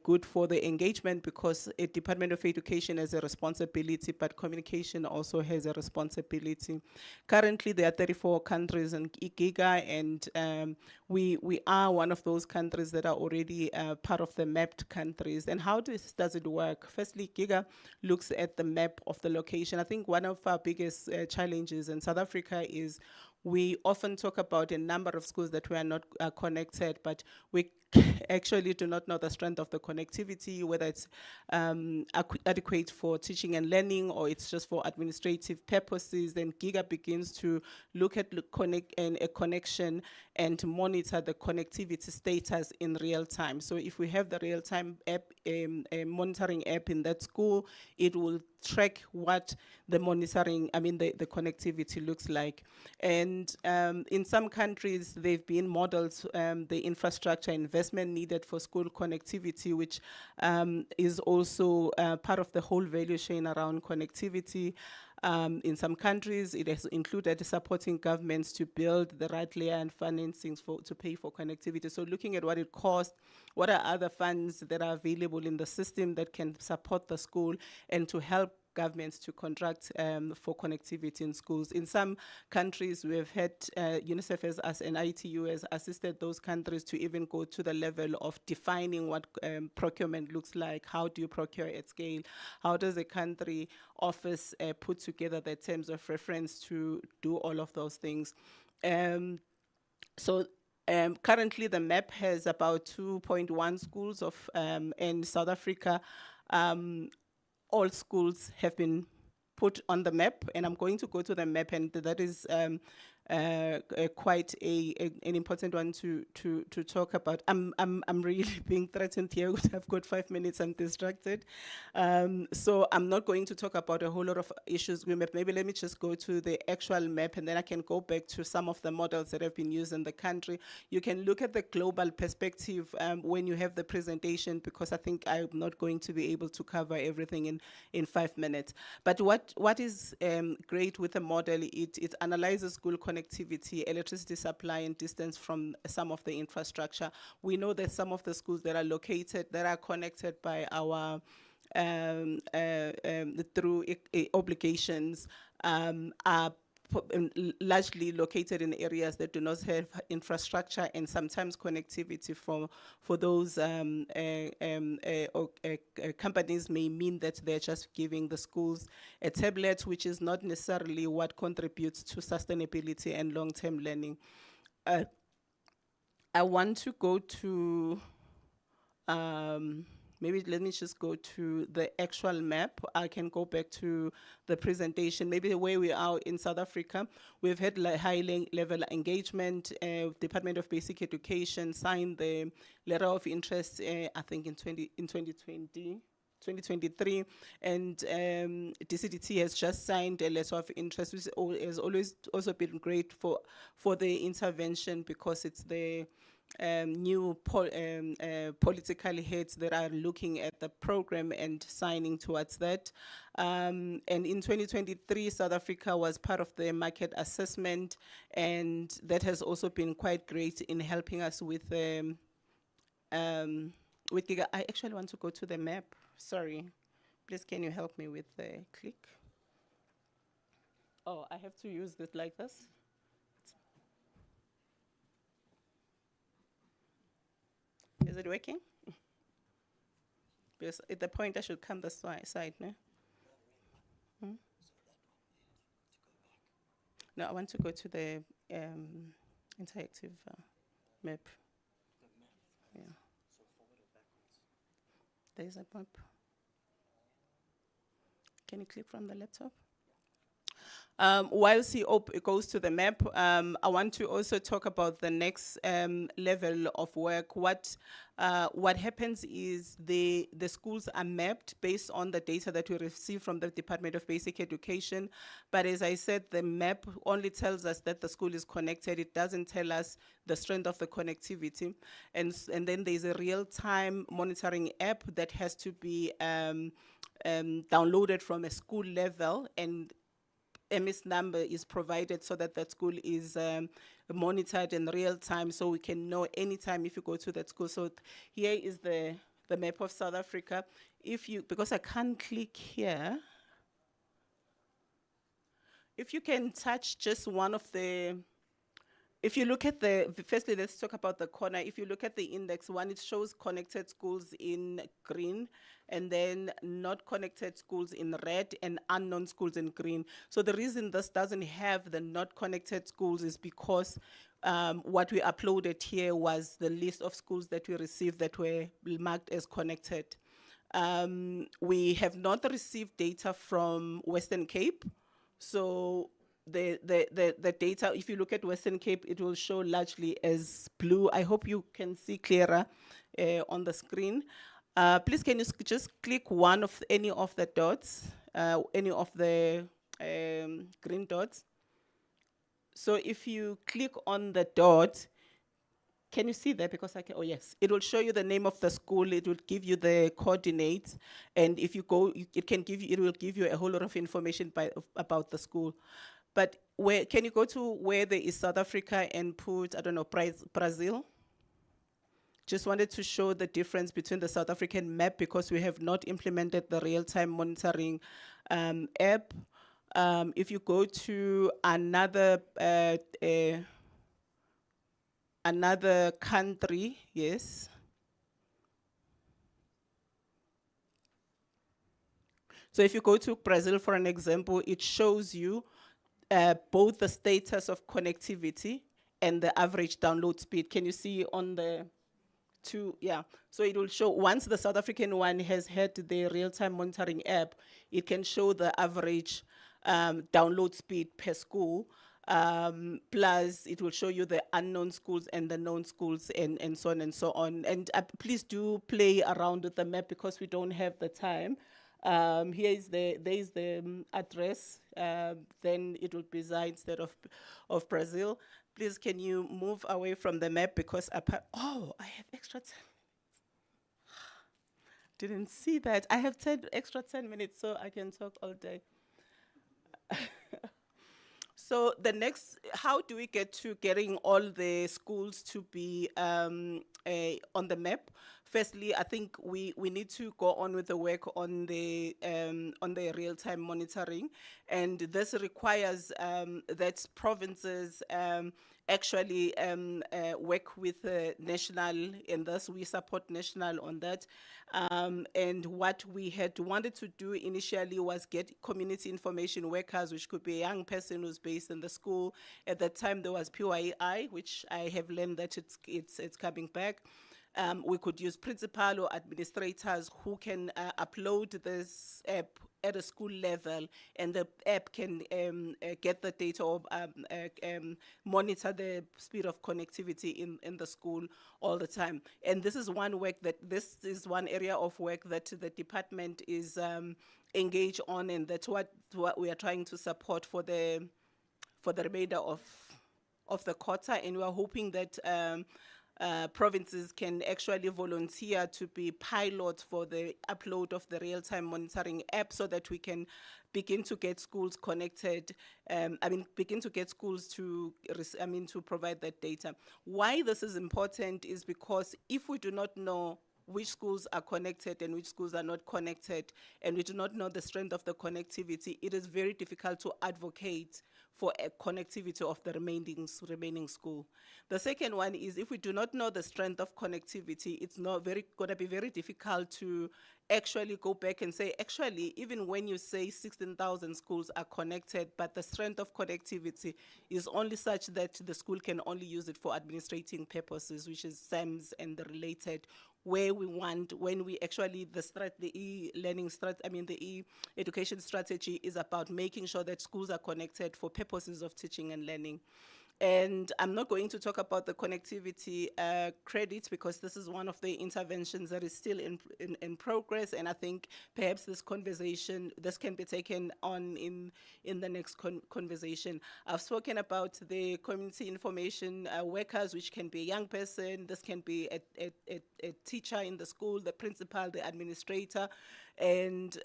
good for the engagement, because a Department of Education has a responsibility, but communication also has a responsibility. Currently, there are 34 countries in GIGA, and we are one of those countries that are already part of the mapped countries. And how does it work? Firstly, GIGA looks at the map of the location. I think one of our biggest challenges in South Africa is we often talk about a number of schools that were not connected, but we actually do not know the strength of the connectivity, whether it's adequate for teaching and learning, or it's just for administrative purposes. Then GIGA begins to look at a connection and monitor the connectivity status in real time. So if we have the real-time app, a monitoring app in that school, it will track what the monitoring, the connectivity looks like. And in some countries, they've been modeled the infrastructure investment needed for school connectivity, which is also part of the whole value chain around connectivity. In some countries, it has included supporting governments to build the right layer and financing to pay for connectivity. So looking at what it costs, what are other funds that are available in the system that can support the school, and to help governments to contract for connectivity in schools. In some countries, we have had UNICEF as an ITU has assisted those countries to even go to the level of defining what procurement looks like. How do you procure at scale? How does a country office put together the terms of reference to do all of those things? Currently, the map has about 2.1 schools in South Africa. All schools have been put on the map, and I'm going to go to the map, and that is quite an important one to talk about. I'm really being threatened here. I've got 5 minutes. I'm distracted, so I'm not going to talk about a whole lot of issues with map. Maybe let me just go to the actual map, and then I can go back to some of the models that have been used in the country. You can look at the global perspective when you have the presentation, because I think I'm not going to be able to cover everything in 5 minutes. But what is great with the model, it analyzes school connectivity, electricity supply, and distance from some of the infrastructure. We know that some of the schools that are located, that are connected by our through obligations, are largely located in areas that do not have infrastructure, and sometimes connectivity for those companies may mean that they're just giving the schools a tablet, which is not necessarily what contributes to sustainability and long-term learning. I want to go to maybe let me just go to the actual map. I can go back to the presentation. Maybe the way we are in South Africa, we've had high level engagement. Department of Basic Education signed the letter of interest, I think in 2023, and DCDT has just signed a letter of interest, which has always also been great for the intervention, because it's the new political heads that are looking at the program and signing towards that. And in 2023, South Africa was part of the market assessment, and that has also been quite great in helping us with with Giga. I actually want to go to the map. Sorry. Please, can you help me with the click? Oh, I have to use it like this. Is it working? Because at the point I should come this side, no? Hmm? No, I want to go to the interactive map. Yeah. There's a map. Can you click from the laptop? Whilst he goes to the map, I want to also talk about the next level of work. What happens is the schools are mapped based on the data that we receive from the Department of Basic Education. But as I said, the map only tells us that the school is connected. It doesn't tell us the strength of the connectivity. And then there's a real-time monitoring app that has to be downloaded from a school level, and MS number is provided so that that school is monitored in real time, so we can know anytime if you go to that school. So here is the map of South Africa. Because I can't click here, if you can touch just one of the, if you look at firstly, let's talk about the corner. If you look at the index one, it shows connected schools in green, and then not connected schools in red, and unknown schools in green. So the reason this doesn't have the not connected schools is because what we uploaded here was the list of schools that we received that were marked as connected. We have not received data from Western Cape, so the data, if you look at Western Cape, it will show largely as blue. I hope you can see clearer on the screen. Please, can you just click one of any of the dots, any of the green dots? So if you click on the dot, can you see that? Because I can, oh yes, it will show you the name of the school, it will give you the coordinates, and if you go, it will give you a whole lot of information about the school. But can you go to where there is South Africa and put, I don't know, Brazil? Just wanted to show the difference between the South African map, because we have not implemented the real-time monitoring app. If you go to another country, yes. So if you go to Brazil, for an example, it shows you both the status of connectivity and the average download speed. Can you see on the two? Yeah. So it will show, once the South African one has had the real-time monitoring app, it can show the average download speed per school. Plus, it will show you the unknown schools and the known schools, and so on and so on. And please do play around with the map, because we don't have the time. There is the address. Then it will be ZA instead of Brazil. Please, can you move away from the map, because I have extra 10 minutes. Didn't see that. I have extra 10 minutes, so I can talk all day. So the next, how do we get to getting all the schools to be on the map? Firstly, I think we need to go on with the work on the real-time monitoring, and this requires that provinces actually work with national, and thus we support national on that. And what we had wanted to do initially was get community information workers, which could be a young person who's based in the school. At that time, there was PYI, which I have learned that it's coming back. We could use principal or administrators who can upload this app at a school level, and the app can get the data or monitor the speed of connectivity in the school all the time. And this is one area of work that the department is engaged on, and that's what we are trying to support for the remainder of the quarter. And we are hoping that provinces can actually volunteer to be pilot for the upload of the real-time monitoring app so that we can begin to get schools connected, begin to get schools to, to provide that data. Why this is important is because if we do not know which schools are connected and which schools are not connected, and we do not know the strength of the connectivity, it is very difficult to advocate for a connectivity of the remaining school. The second one is if we do not know the strength of connectivity, it's not gonna be very difficult to actually go back and say, actually, even when you say 16,000 schools are connected, but the strength of connectivity is only such that the school can only use it for administrating purposes, which is SAMs and the related, where we want, when we actually, the e-learning the e-education strategy is about making sure that schools are connected for purposes of teaching and learning. And I'm not going to talk about the connectivity credit because this is one of the interventions that is still in progress, and I think perhaps this can be taken on in the next conversation. I've spoken about the community information workers, which can be a young person, this can be a teacher in the school, the principal, the administrator, and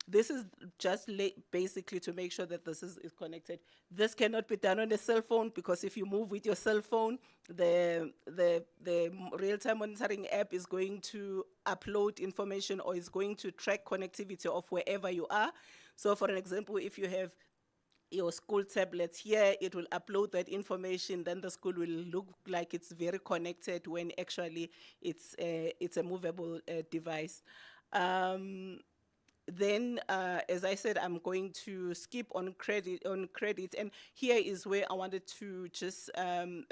this is just basically to make sure that this is connected. This cannot be done on a cell phone because if you move with your cell phone, the real-time monitoring app is going to upload information or is going to track connectivity of wherever you are. So for an example, if you have your school tablet here, it will upload that information, then the school will look like it's very connected when actually it's a movable device. Then, as I said, I'm going to skip on credit, and here is where I wanted to just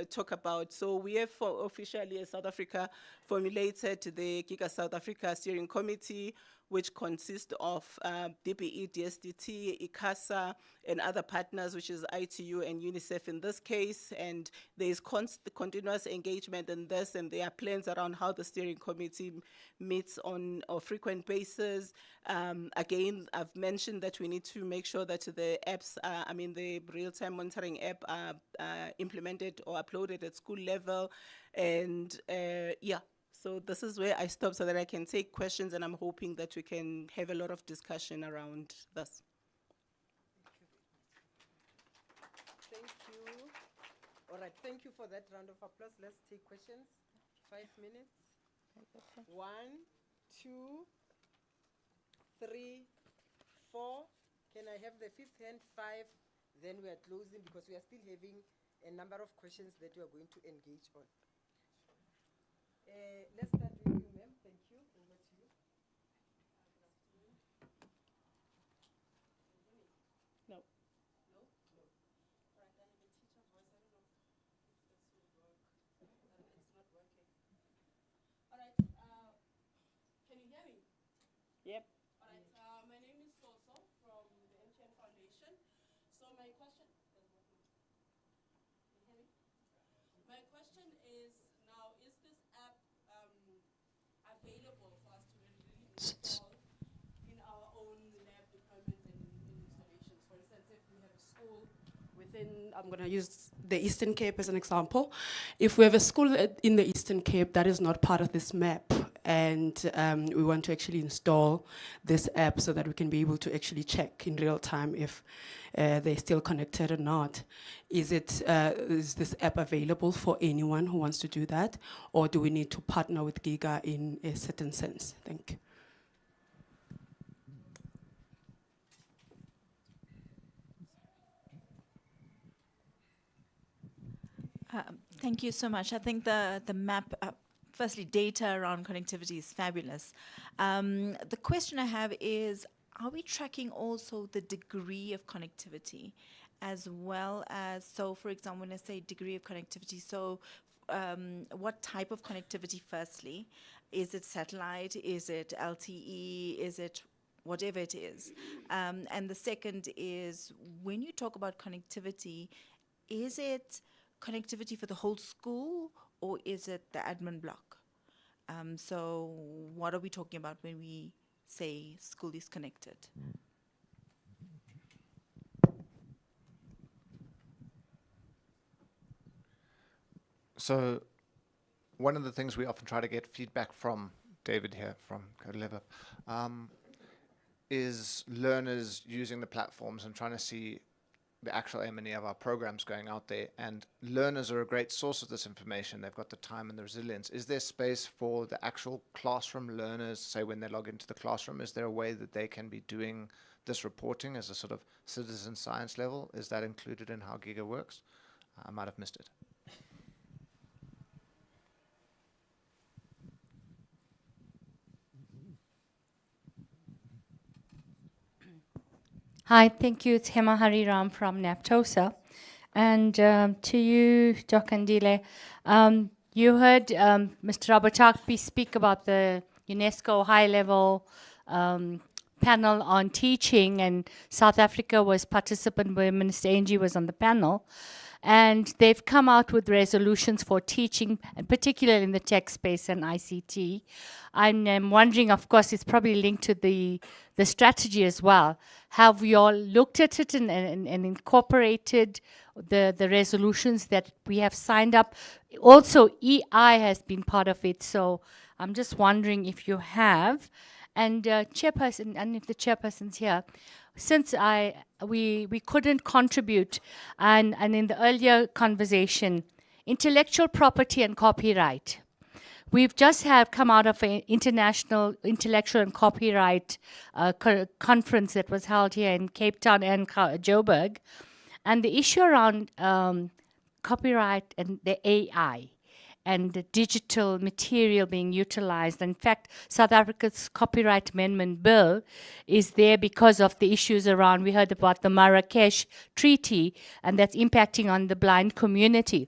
talk about. So we have officially, as South Africa, formulated the Giga South Africa Steering Committee, which consists of DBE, DSDT, ICASA, and other partners, which is ITU and UNICEF in this case. And there is continuous engagement in this, and there are plans around how the steering committee meets on a frequent basis. Again, I've mentioned that we need to make sure that the apps, the real-time monitoring app are implemented or uploaded at school level. And yeah. So this is where I stop so that I can take questions, and I'm hoping that we can have a lot of discussion around this. Thank you. All right, thank you for that round of applause. Let's take questions. 5 minutes. 1, 2, 3, 4. Can I have the fifth hand? 5. Then we are closing because we are still having a number of questions that we are going to engage on. Let's start with you, ma'am. Thank you. Over to you. No. No? No. All right, I have a teacher voice. I don't know if this will work. It's not working. All right, can you hear me? Yep. All right, my name is Soso from the MTN Foundation. So my question, can you hear me? My question is, now, is this app available for us to really install in our own lab deployments and installations? For instance, if we have a school within, I'm going to use the Eastern Cape as an example. If we have a school in the Eastern Cape that is not part of this map, and we want to actually install this app so that we can be able to actually check in real time if they're still connected or not. Is this app available for anyone who wants to do that? Or do we need to partner with Giga in a certain sense? Thank you. Thank you so much. I think the map, firstly, data around connectivity is fabulous. The question I have is, are we tracking also the degree of connectivity as well as, so for example, when I say degree of connectivity, so what type of connectivity firstly? Is it satellite? Is it LTE? Is it whatever it is? And the second is, when you talk about connectivity, is it connectivity for the whole school or is it the admin block? So what are we talking about when we say school is connected? So one of the things we often try to get feedback from David here from Code11 is learners using the platforms and trying to see the actual M&E of our programs going out there. And learners are a great source of this information. They've got the time and the resilience. Is there space for the actual classroom learners, say when they log into the classroom, is there a way that they can be doing this reporting as a sort of citizen science level? Is that included in how Giga works? I might have missed it. Hi, thank you. It's Hema Hariram from NAPTOSA. And to you, Doc Andile, you heard Mr. Rabotakpi speak about the UNESCO high-level panel on teaching, and South Africa was participant where Minister Angie was on the panel. And they've come out with resolutions for teaching, and particularly in the tech space and ICT. I'm wondering, of course, it's probably linked to the strategy as well. Have you all looked at it and incorporated the resolutions that we have signed up? Also, EI has been part of it, so I'm just wondering if you have. And chairperson, and if the chairperson's here, since we couldn't contribute, and in the earlier conversation, intellectual property and copyright. We've just come out of an international intellectual and copyright conference that was held here in Cape Town and Joburg, and the issue around copyright and the AI and the digital material being utilized. In fact, South Africa's copyright amendment bill is there because of the issues around, we heard about the Marrakesh Treaty, and that's impacting on the blind community.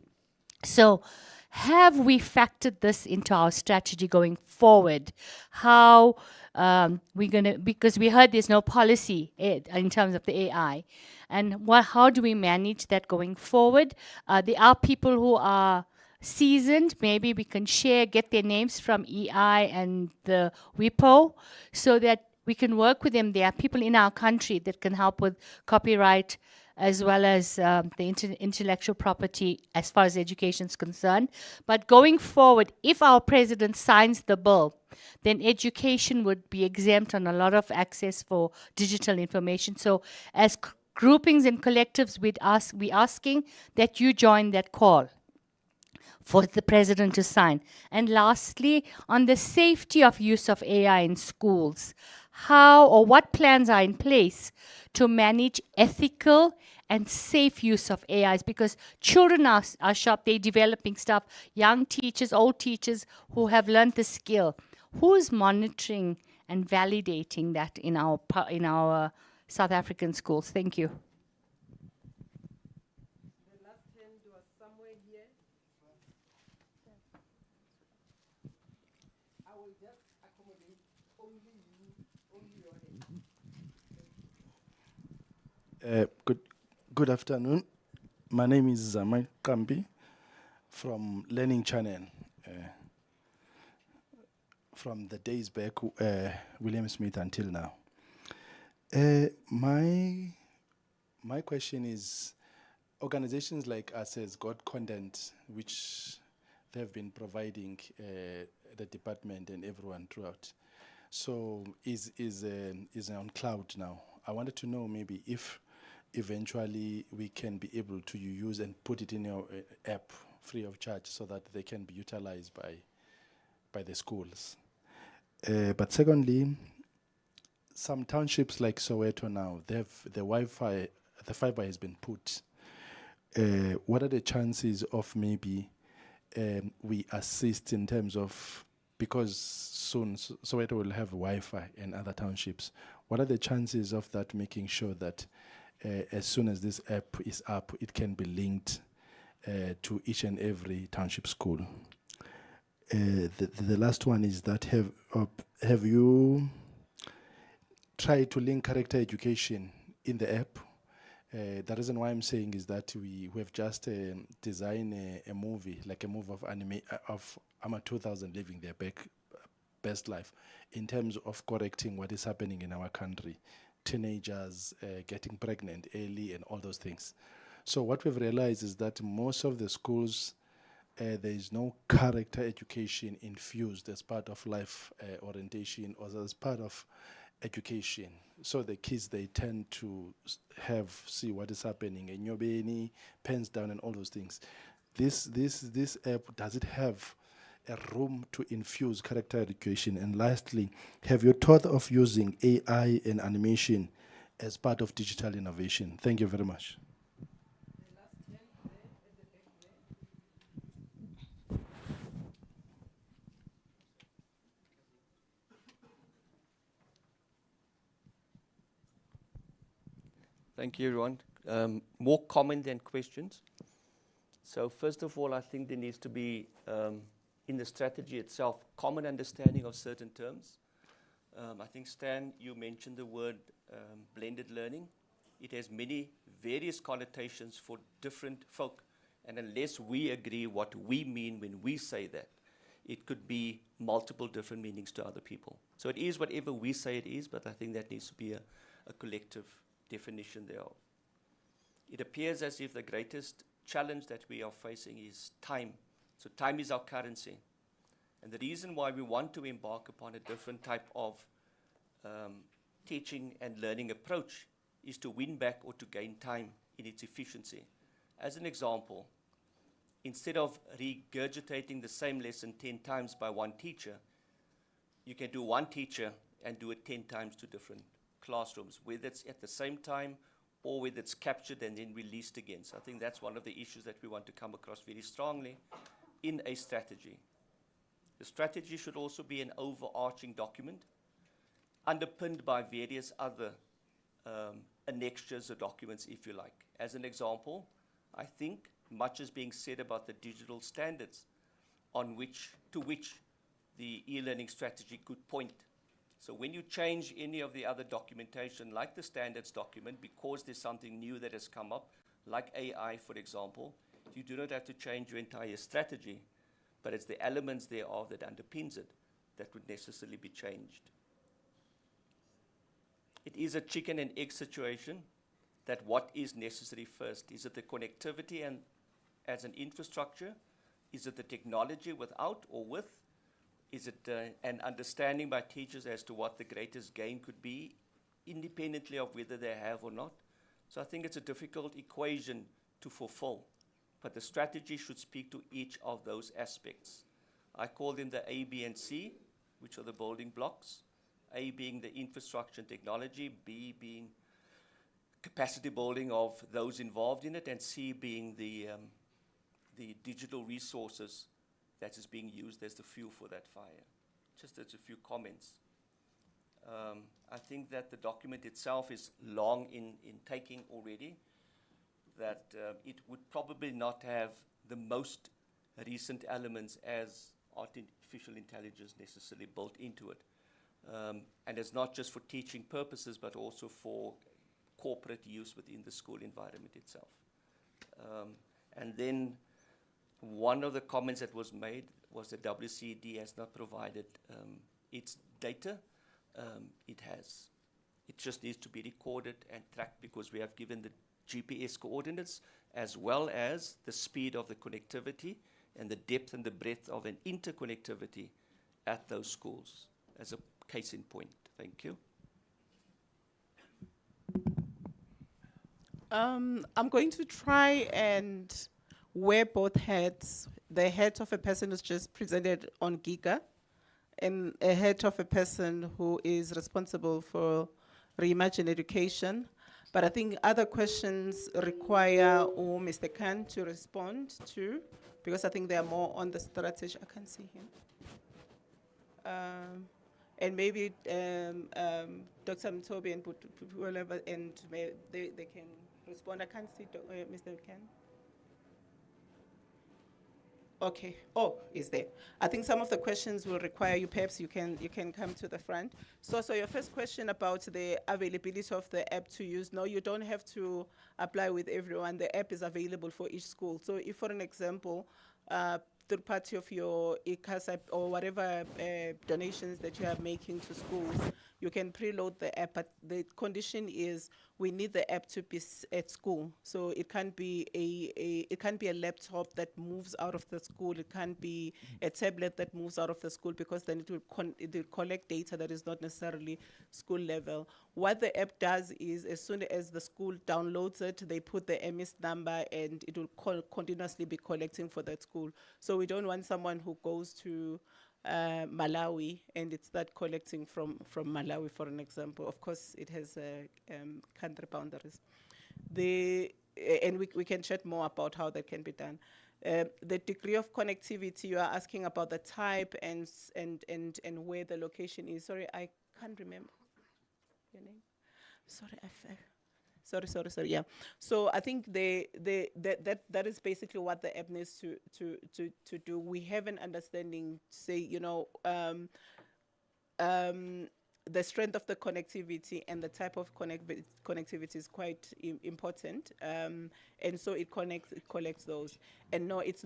So have we factored this into our strategy going forward? How we're going to, because we heard there's no policy in terms of the AI, and how do we manage that going forward? There are people who are seasoned, maybe we can get their names from EI and the WIPO so that we can work with them. There are people in our country that can help with copyright as well as the intellectual property as far as education is concerned. But going forward, if our president signs the bill, then education would be exempt on a lot of access for digital information. So as groupings and collectives, we're asking that you join that call for the president to sign. And lastly, on the safety of use of AI in schools, how or what plans are in place to manage ethical and safe use of AIs? Because children are sharp, they're developing stuff, young teachers, old teachers who have learned the skill. Who is monitoring and validating that in our South African schools? Thank you. Good afternoon. My name is Zamai Kambi from Learning Channel. From the days back, William Smith until now. My question is, organizations like us has got content which they have been providing the department and everyone throughout. So is on cloud now. I wanted to know maybe if eventually we can be able to use and put it in your app free of charge so that they can be utilized by the schools. But secondly, some townships like Soweto now, they have the fiber has been put. What are the chances of maybe we assist in terms of, because soon Soweto will have Wi-Fi and other townships, what are the chances of that making sure that as soon as this app is up, it can be linked to each and every township school? The last one is that have you tried to link character education in the app? The reason why I'm saying is that we have just designed a movie, like a movie of AMA 2000 living their best life in terms of correcting what is happening in our country. Teenagers getting pregnant early and all those things. So what we've realized is that most of the schools there is no character education infused as part of life orientation or as part of education. So the kids, they tend to see what is happening in Nyobeni, pens down and all those things. This app, does it have a room to infuse character education? And lastly, have you thought of using AI and animation as part of digital innovation? Thank you very much. Thank you, everyone. More comment than questions. So first of all, I think there needs to be, in the strategy itself, common understanding of certain terms. I think, Stan, you mentioned the word blended learning. It has many various connotations for different folk, and unless we agree what we mean when we say that, it could be multiple different meanings to other people. So it is whatever we say it is, but I think that needs to be a collective definition thereof. It appears as if the greatest challenge that we are facing is time. So time is our currency. And the reason why we want to embark upon a different type of teaching and learning approach is to win back or to gain time in its efficiency. As an example, instead of regurgitating the same lesson 10 times by one teacher, you can do one teacher and do it 10 times to different classrooms, whether it's at the same time or whether it's captured and then released again. So I think that's one of the issues that we want to come across very strongly in a strategy. The strategy should also be an overarching document underpinned by various other annexures or documents, if you like. As an example, I think much is being said about the digital standards to which the e-learning strategy could point. So when you change any of the other documentation, like the standards document, because there's something new that has come up, like AI, for example, you do not have to change your entire strategy, but it's the elements thereof that underpins it that would necessarily be changed. It is a chicken and egg situation, that what is necessary first? Is it the connectivity and as an infrastructure? Is it the technology without or with? Is it an understanding by teachers as to what the greatest gain could be, independently of whether they have or not? So I think it's a difficult equation to fulfill, but the strategy should speak to each of those aspects. I call them the A, B, and C, which are the building blocks. A being the infrastructure and technology, B being capacity building of those involved in it, and C being the digital resources that is being used as the fuel for that fire. Just as a few comments. I think that the document itself is long in taking already, that it would probably not have the most recent elements as artificial intelligence necessarily built into it. And it's not just for teaching purposes, but also for corporate use within the school environment itself. And then one of the comments that was made was that WCD has not provided its data. It has. It just needs to be recorded and tracked because we have given the GPS coordinates as well as the speed of the connectivity and the depth and the breadth of an interconnectivity at those schools as a case in point. Thank you. I'm going to try and wear both hats. The hat of a person who's just presented on Giga and a hat of a person who is responsible for Reimagine Education. But I think other questions require Mr. Khan to respond to, because I think they are more on the strategy. I can't see him. And maybe Dr. Mtobi and whoever, and they can respond. I can't see Mr. Khan. Okay. Oh, is there? I think some of the questions will require you. Perhaps you can come to the front. So your first question about the availability of the app to use. No, you don't have to apply with everyone. The app is available for each school. So if, for an example, third party of your ICAS or whatever donations that you are making to schools, you can preload the app, but the condition is we need the app to be at school. So it can't be it can't be a laptop that moves out of the school. It can't be a tablet that moves out of the school, because then it will collect data that is not necessarily school level. What the app does is, as soon as the school downloads it, they put the MS number, and it will continuously be collecting for that school. So we don't want someone who goes to Malawi and it start collecting from Malawi, for an example. Of course, it has country boundaries. And we can chat more about how that can be done. The degree of connectivity, you are asking about the type and where the location is. Sorry, I can't remember your name. Sorry. Yeah. So I think that is basically what the app needs to do. We have an understanding, say, the strength of the connectivity and the type of connectivity is quite important, and so it collects those. And no, it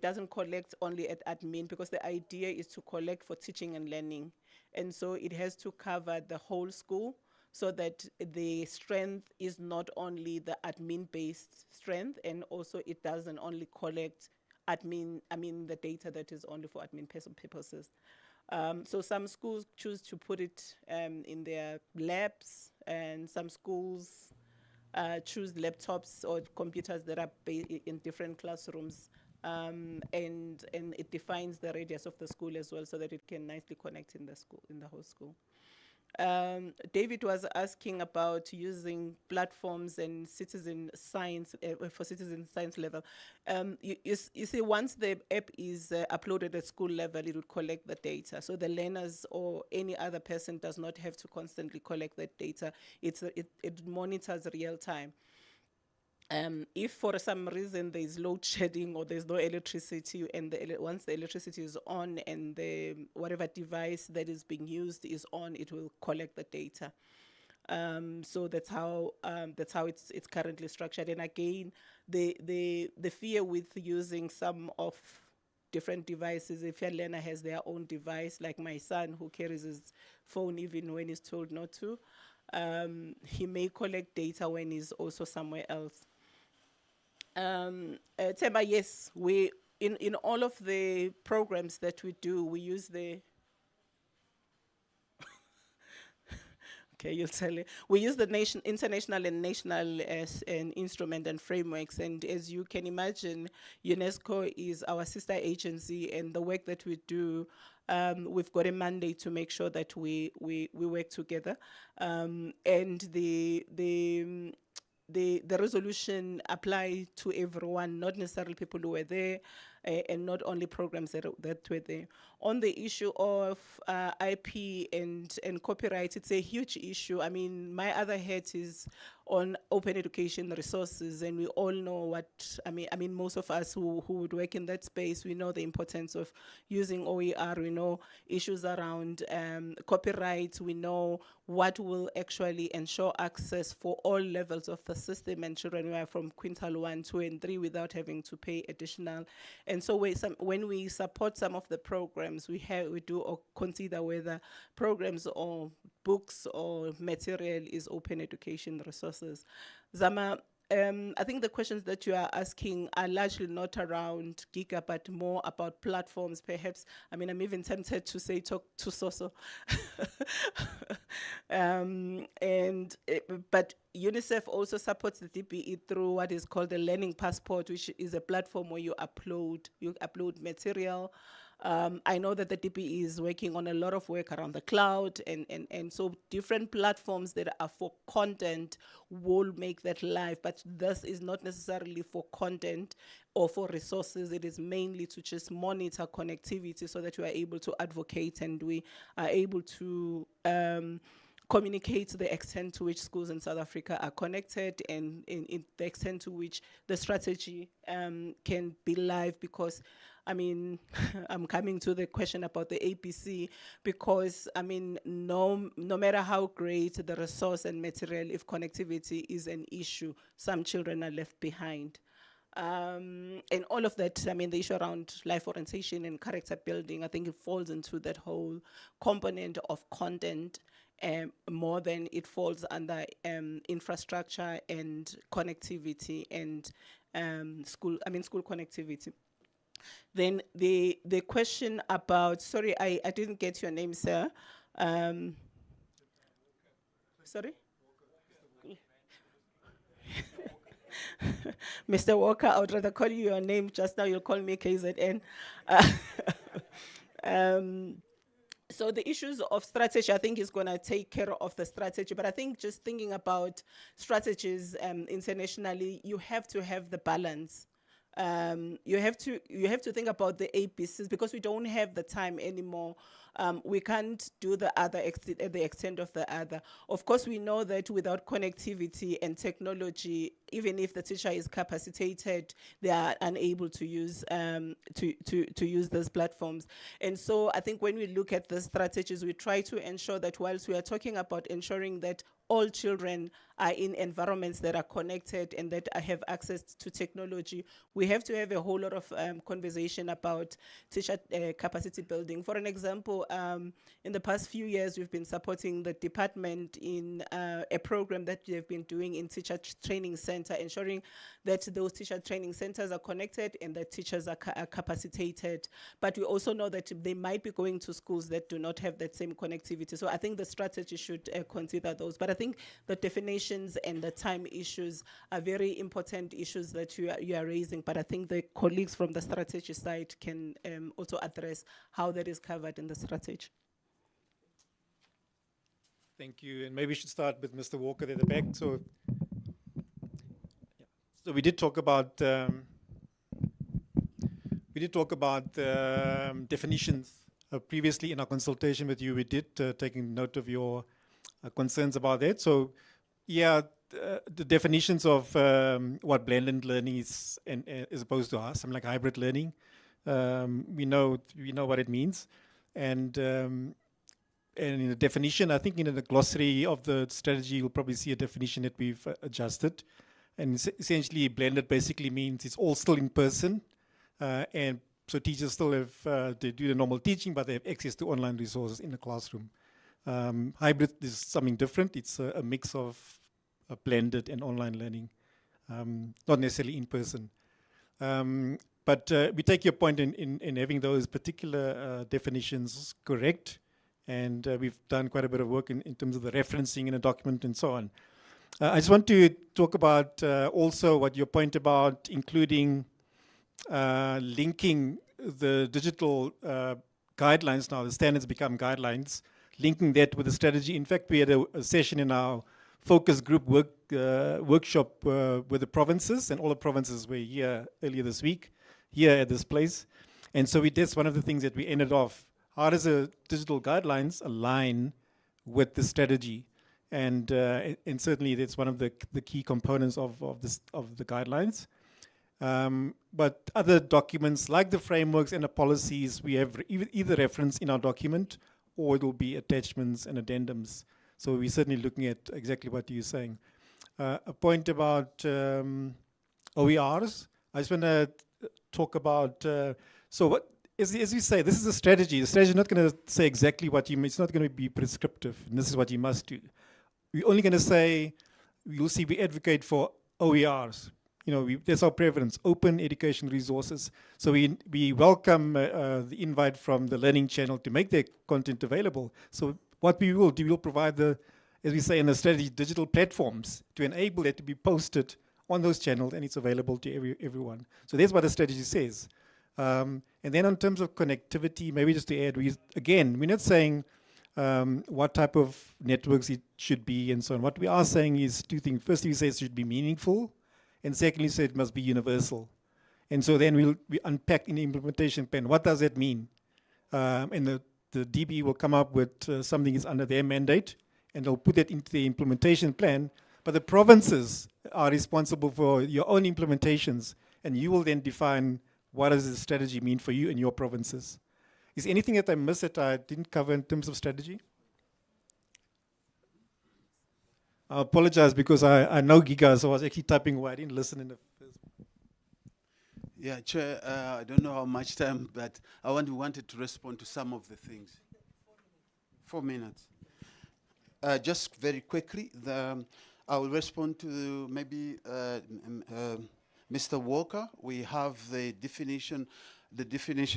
doesn't collect only at admin, because the idea is to collect for teaching and learning, and so it has to cover the whole school, so that the strength is not only the admin-based strength, and also it doesn't only collect the data that is only for admin purposes. So some schools choose to put it in their labs, and some schools choose laptops or computers that are in different classrooms, and it defines the radius of the school as well, so that it can nicely connect in the whole school. David was asking about using platforms and citizen science for citizen science level. You see, once the app is uploaded at school level, it will collect the data. So the learners or any other person does not have to constantly collect that data. It monitors real time. If for some reason there is load shedding or there's no electricity, and once the electricity is on and whatever device that is being used is on, it will collect the data. So that's how it's currently structured. And again, the fear with using some of different devices, if your learner has their own device, like my son who carries his phone even when he's told not to, he may collect data when he's also somewhere else. Tema, yes, we in all of the programs that we do, we use the okay, you'll tell it. We use the international and national as an instrument and frameworks, and as you can imagine, UNESCO is our sister agency, and the work that we do, we've got a mandate to make sure that we work together, and the resolution apply to everyone, not necessarily people who were there, and not only programs that were there. On the issue of IP and copyright, it's a huge issue. I mean, my other hat is on open education resources, and we all know what, I mean, most of us who would work in that space, we know the importance of using OER, we know issues around copyright, we know what will actually ensure access for all levels of the system, and children who are from quintile 1, 2, and 3 without having to pay additional. And so when we support some of the programs, we do consider whether programs or books or material is open education resources. Zama, I think the questions that you are asking are largely not around Giga, but more about platforms, perhaps. I mean, I'm even tempted to say talk to Soso. But UNICEF also supports the DPE through what is called the Learning Passport, which is a platform where you upload material. I know that the DPE is working on a lot of work around the cloud, and so different platforms that are for content will make that live, but this is not necessarily for content or for resources. It is mainly to just monitor connectivity so that we are able to advocate, and we are able to communicate the extent to which schools in South Africa are connected, and in the extent to which the strategy can be live. Because, I mean, I'm coming to the question about the APC, because, I mean, no matter how great the resource and material, if connectivity is an issue, some children are left behind. And all of that, I mean, the issue around life orientation and character building, I think it falls into that whole component of content more than it falls under infrastructure and connectivity and school connectivity. Then the question about, sorry, I didn't get your name, sir. Sorry? Mr. Walker, I would rather call you your name. Just now you'll call me KZN. So the issues of strategy, I think, is going to take care of the strategy. But I think just thinking about strategies internationally, you have to have the balance. You have to think about the ABCs because we don't have the time anymore. We can't do the other at the extent of the other. Of course, we know that without connectivity and technology, even if the teacher is capacitated, they are unable to use to use those platforms. And so I think when we look at the strategies, we try to ensure that whilst we are talking about ensuring that all children are in environments that are connected and that have access to technology, we have to have a whole lot of conversation about teacher capacity building. For an example, in the past few years, we've been supporting the department in a program that they've been doing in teacher training center, ensuring that those teacher training centers are connected and that teachers are capacitated. But we also know that they might be going to schools that do not have that same connectivity. So I think the strategy should consider those. But I think the definitions and the time issues are very important issues that you are raising. But I think the colleagues from the strategy side can also address how that is covered in the strategy. Thank you. And maybe we should start with Mr. Walker there at the back. So we did talk about definitions previously in our consultation with you. We did taking note of your concerns about that. So yeah, the definitions of what blended learning is and as opposed to something like hybrid learning, we know what it means. And in the definition, I think in the glossary of the strategy, you'll probably see a definition that we've adjusted. And essentially, blended basically means it's all still in person. And so teachers still have, they do the normal teaching, but they have access to online resources in the classroom. Hybrid is something different. It's a mix of blended and online learning, not necessarily in person. But we take your point in having those particular definitions correct. And we've done quite a bit of work in terms of the referencing in a document and so on. I just want to talk about also what your point about including linking the digital guidelines now, the standards become guidelines, linking that with the strategy. In fact, we had a session in our focus group workshop with the provinces, and all the provinces were here earlier this week, here at this place. And so that's one of the things that we ended off. How does the digital guidelines align with the strategy? And certainly that's one of the key components of the guidelines. But other documents like the frameworks and the policies, we have either reference in our document or it will be attachments and addendums. So we're certainly looking at exactly what you're saying. A point about OERs, I just want to talk about, so what, as you say, this is a strategy. The strategy is not going to say exactly what you, it's not going to be prescriptive, and this is what you must do. We're only going to say, you'll see we advocate for OERs. You know, that's our preference, open education resources. So we welcome the invite from the Learning Channel to make their content available. So what we will do, we'll provide the, as we say in the strategy, digital platforms to enable it to be posted on those channels, and it's available to everyone. So that's what the strategy says. And then in terms of connectivity, maybe just to add, we're not saying what type of networks it should be and so on. What we are saying is two things. Firstly, we say it should be meaningful, and secondly, say it must be universal. And so then we unpack in the implementation plan, what does that mean? And the DB will come up with something is under their mandate, and they'll put that into the implementation plan. But the provinces are responsible for your own implementations, and you will then define what does the strategy mean for you and your provinces. Is anything that I missed that I didn't cover in terms of strategy? I apologize because I know Giga, so I was actually typing away. I didn't listen in the first. Yeah, Chair, I don't know how much time, but I wanted to respond to some of the things. 4 minutes. Just very quickly, I will respond to maybe Mr. Walker. We have the definition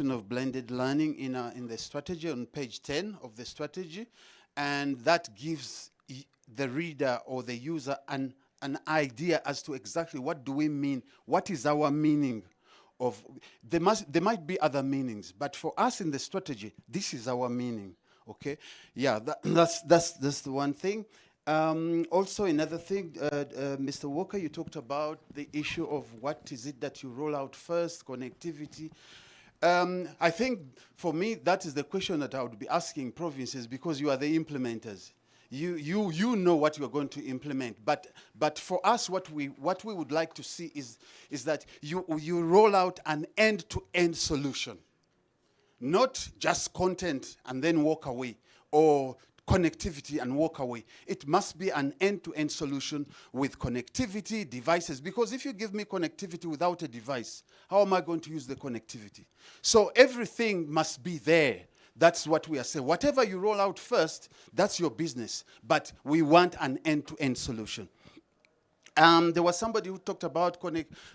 of blended learning in the strategy on page 10 of the strategy, and that gives the reader or the user an idea as to exactly what do we mean, what is our meaning of, there might be other meanings, but for us in the strategy, this is our meaning. Okay, yeah, that's the one thing. Also, another thing, Mr. Walker, you talked about the issue of what is it that you roll out first, connectivity. I think for me that is the question that I would be asking provinces, because you are the implementers. You know what you are going to implement, but for us, what we would like to see is that you roll out an end-to-end solution, not just content and then walk away, or connectivity and walk away. It must be an end-to-end solution with connectivity, devices, because if you give me connectivity without a device, how am I going to use the connectivity? So everything must be there. That's what we are saying. Whatever you roll out first, that's your business. But we want an end-to-end solution. There was somebody who talked about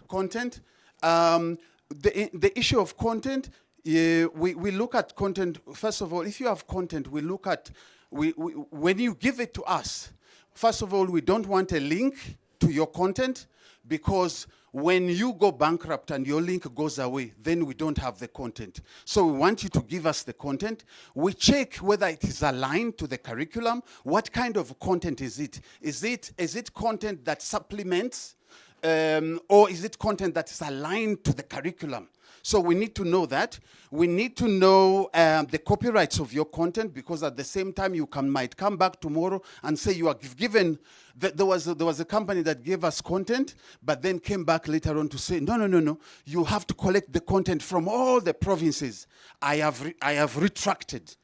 content. The issue of content, we look at content. First of all, if you have content, we look at, when you give it to us, first of all, we don't want a link to your content, because when you go bankrupt and your link goes away, then we don't have the content. So we want you to give us the content. We check whether it is aligned to the curriculum. What kind of content is it? Is it content that supplements, or is it content that is aligned to the curriculum? So we need to know that. We need to know the copyrights of your content, because at the same time you might come back tomorrow and say you are given. There was a company that gave us content, but then came back later on to say no. You have to collect the content from all the provinces. I have retracted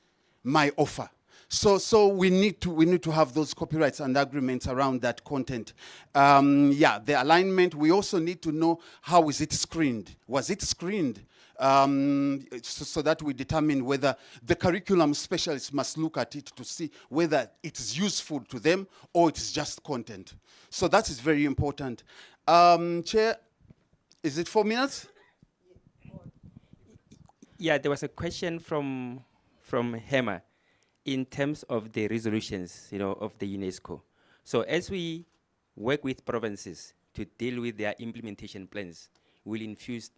my offer. So we need to have those copyrights and agreements around that content. Yeah, the alignment. We also need to know how is it screened. Was it screened? So that we determine whether the curriculum specialists must look at it to see whether it is useful to them or it is just content. So that is very important. Chair, is it 4 minutes? Yeah, there was a question from Hema in terms of the resolutions, of the UNESCO. So as we work with provinces to deal with their implementation plans, we'll infuse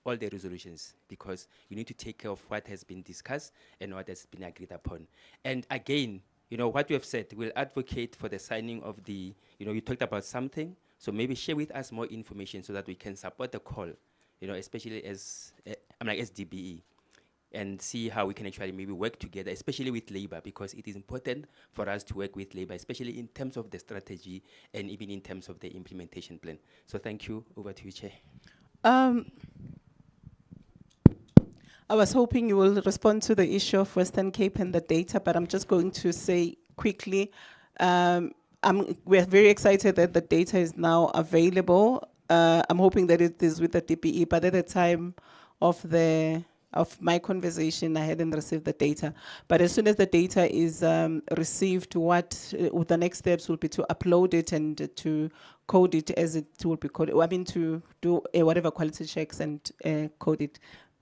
all the resolutions, because you need to take care of what has been discussed and what has been agreed upon. And again, what you have said, we'll advocate for the signing of the, you talked about something, so maybe share with us more information so that we can support the call, especially as DBE, and see how we can actually maybe work together, especially with labor, because it is important for us to work with labor, especially in terms of the strategy and even in terms of the implementation plan. So thank you. Over to you, Chair. I was hoping you will respond to the issue of Western Cape and the data, but I'm just going to say quickly, we're very excited that the data is now available. I'm hoping that it is with the DPE, but at the time of my conversation, I hadn't received the data. But as soon as the data is received, the next steps will be to upload it and to code it as it will be coded. I mean, to do whatever quality checks and code it.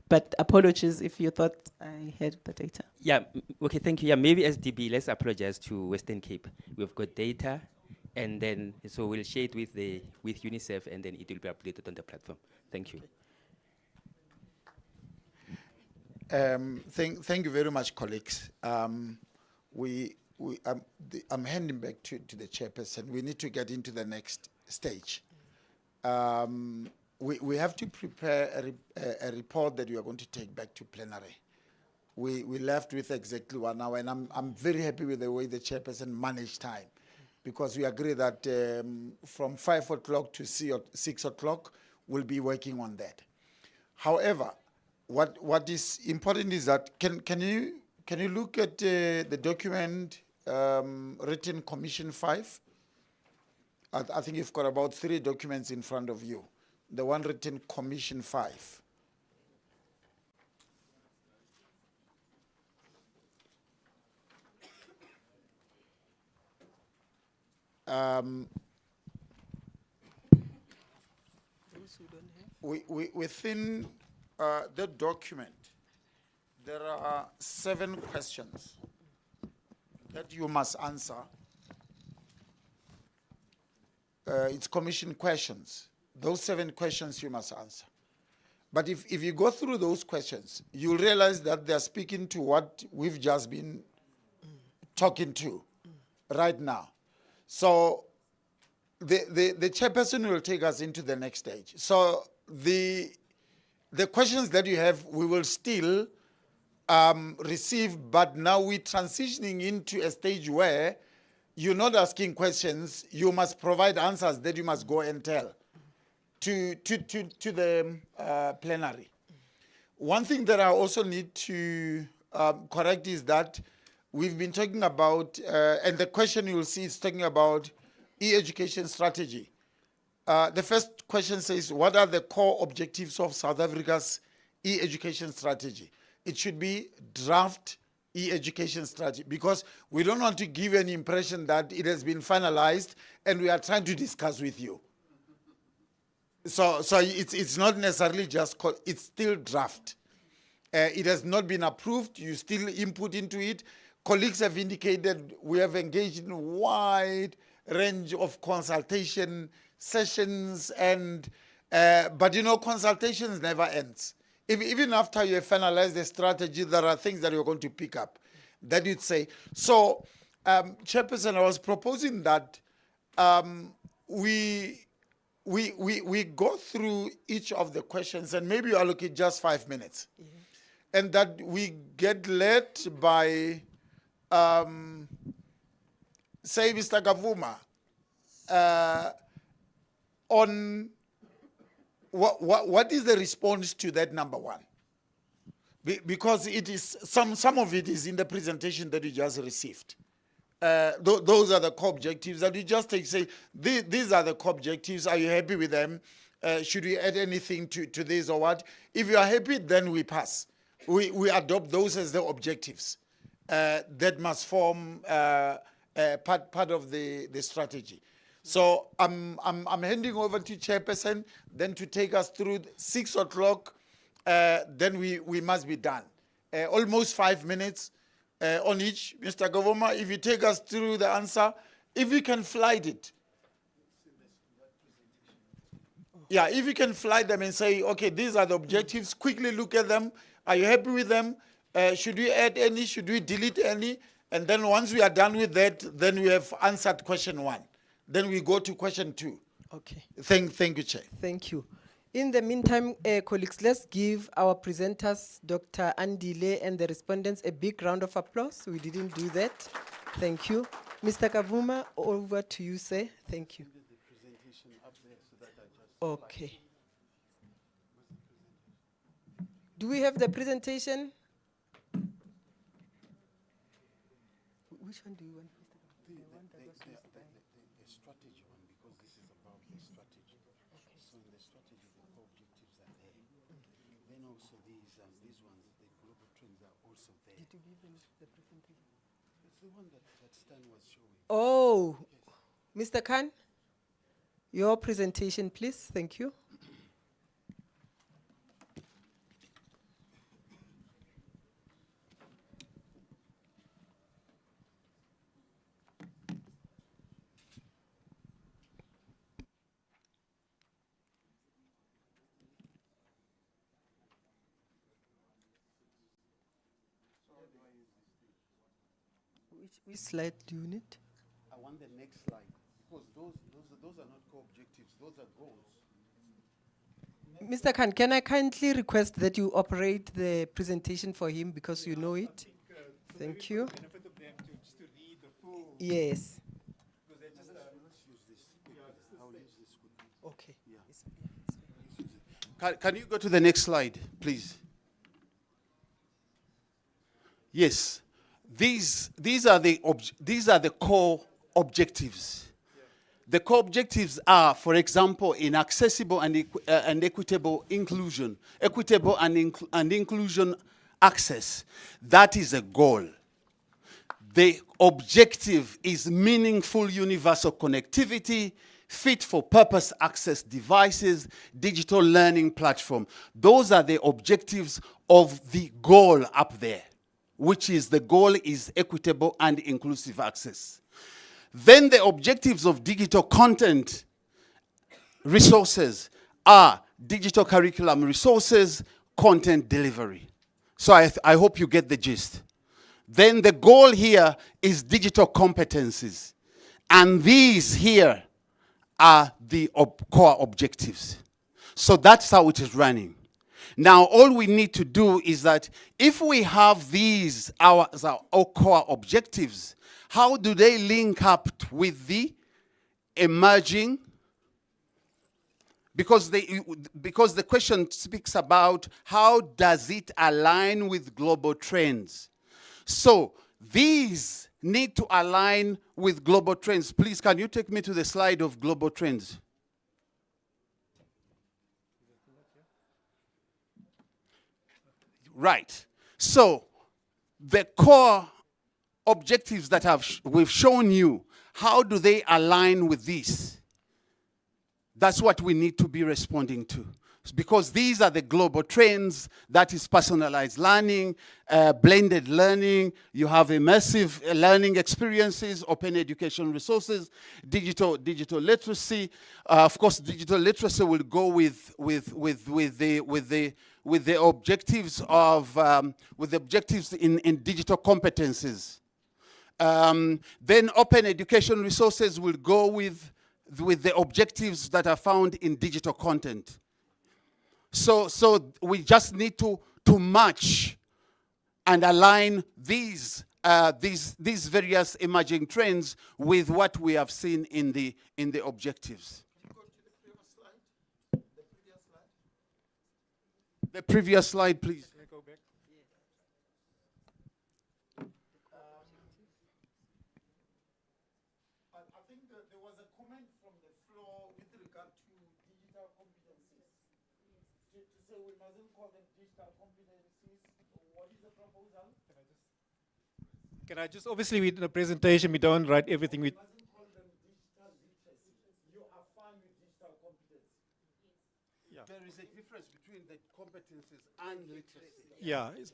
But apologies if you thought I had the data. Yeah, okay, thank you. Yeah, maybe as DB, let's apologize to Western Cape. We've got data, and then, so we'll share it with UNICEF, and then it will be updated on the platform. Thank you. Thank you very much, colleagues. I'm handing back to the chairperson. We need to get into the next stage. We have to prepare a report that we are going to take back to plenary. We left with exactly 1 hour, and I'm very happy with the way the chairperson managed time, because we agree that from 5 o'clock to 6 o'clock, we'll be working on that. However, what is important is that can you look at the document written Commission 5? I think you've got about 3 documents in front of you. the one written Commission 5. Within the document, there are 7 questions that you must answer. It's commission questions. Those 7 questions you must answer. But if you go through those questions, you'll realize that they're speaking to what we've just been talking to right now. So the chairperson will take us into the next stage. So the questions that you have, we will still receive, but now we're transitioning into a stage where you're not asking questions, you must provide answers that you must go and tell to the plenary. One thing that I also need to correct is that we've been talking about, and the question you will see is talking about e-education strategy. The first question says, what are the core objectives of South Africa's e-education strategy? It should be draft e-education strategy, because we don't want to give an impression that it has been finalized and we are trying to discuss with you. So it's not necessarily just, it's still draft. It has not been approved, you still input into it. Colleagues have indicated we have engaged in a wide range of consultation sessions, and but you know, consultations never ends. Even after you have finalized the strategy, there are things that you're going to pick up that you'd say. So, Chairperson, I was proposing that we go through each of the questions, and maybe you allocate just 5 minutes, and that we get led by, say, Mr. Kavuma, on what is the response to that, number one? Because it is some of it is in the presentation that you just received. Those are the core objectives that you just take, say, these are the core objectives, are you happy with them? Should we add anything to this or what? If you are happy, then we pass. We adopt those as the objectives that must form part of the strategy. So I'm handing over to Chairperson, then to take us through 6 o'clock, then we must be done. Almost 5 minutes on each. Mr. Govoma, if you take us through the answer, if you can flight it. Yeah, if you can flight them and say, okay, these are the objectives, quickly look at them. Are you happy with them? Should we add any? Should we delete any? And then once we are done with that, then we have answered question 1. Then we go to question 2. Okay. Thank you, Chair. Thank you. In the meantime, colleagues, let's give our presenters, Dr. Andile, and the respondents a big round of applause. We didn't do that. Thank you. Mr. Kavuma, over to you, sir. Thank you. Okay. Do we have the presentation? Which one do you want? The strategy one, because this is about the strategy. Okay. So the strategy, the core objectives are there. Then also these ones, the global trends are also there. Did you give them the presentation? It's the one that Stan was showing. Oh, yes. Mr. Khan, your presentation, please. Thank you. Which slide do you need? I want the next slide, because those are not core objectives, those are goals. Mr. Khan, can I kindly request that you operate the presentation for him because you know it? Thank you. Yes. Okay. Can you go to the next slide, please? Yes. These are the core objectives. The core objectives are, for example, in accessible and equitable inclusion, equitable and inclusion access. That is a goal. The objective is meaningful universal connectivity, fit for purpose access devices, digital learning platform. Those are the objectives of the goal up there, which is the goal is equitable and inclusive access. Then the objectives of digital content resources are digital curriculum resources, content delivery. So I hope you get the gist. Then the goal here is digital competencies. And these here are the core objectives. So that's how it is running. Now, all we need to do is that if we have these, our core objectives, how do they link up with the emerging? Because the question speaks about how does it align with global trends. So these need to align with global trends. Please, can you take me to the slide of global trends? Right. So the core objectives that we've shown you, how do they align with this? That's what we need to be responding to. Because these are the global trends, that is personalized learning, blended learning, you have immersive learning experiences, open education resources, digital literacy. Of course, digital literacy will go with the objectives of in digital competencies. Then open education resources will go with the objectives that are found in digital content. So we just need to match and align these various emerging trends with what we have seen in the objectives. The previous slide, please. I think there was a comment from the floor with regard to digital competencies. To say we mustn't call them digital competencies. What is the proposal? Can I just, obviously in the presentation we don't write everything we... Mustn't call them digital literacy. You are fine with digital competencies. Yeah. There is a difference between the competencies and literacy. Yeah, it's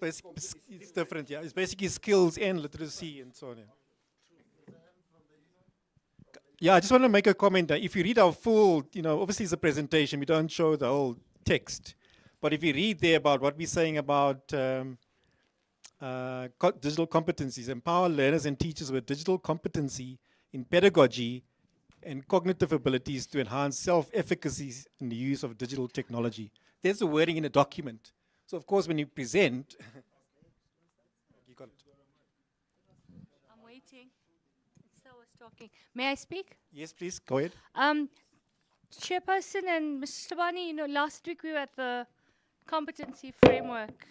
different, yeah. It's basically skills and literacy and so on. Yeah. Yeah, I just want to make a comment that if you read our full, obviously it's a presentation, we don't show the whole text. But if you read there about what we're saying about digital competencies, empower learners and teachers with digital competency in pedagogy and cognitive abilities to enhance self-efficacy in the use of digital technology. There's the wording in a document. So of course when you present, you got it. I'm waiting. So I was talking. May I speak? Yes, please, go ahead. Chairperson and Mr. Stabani, last week we were at the competency framework,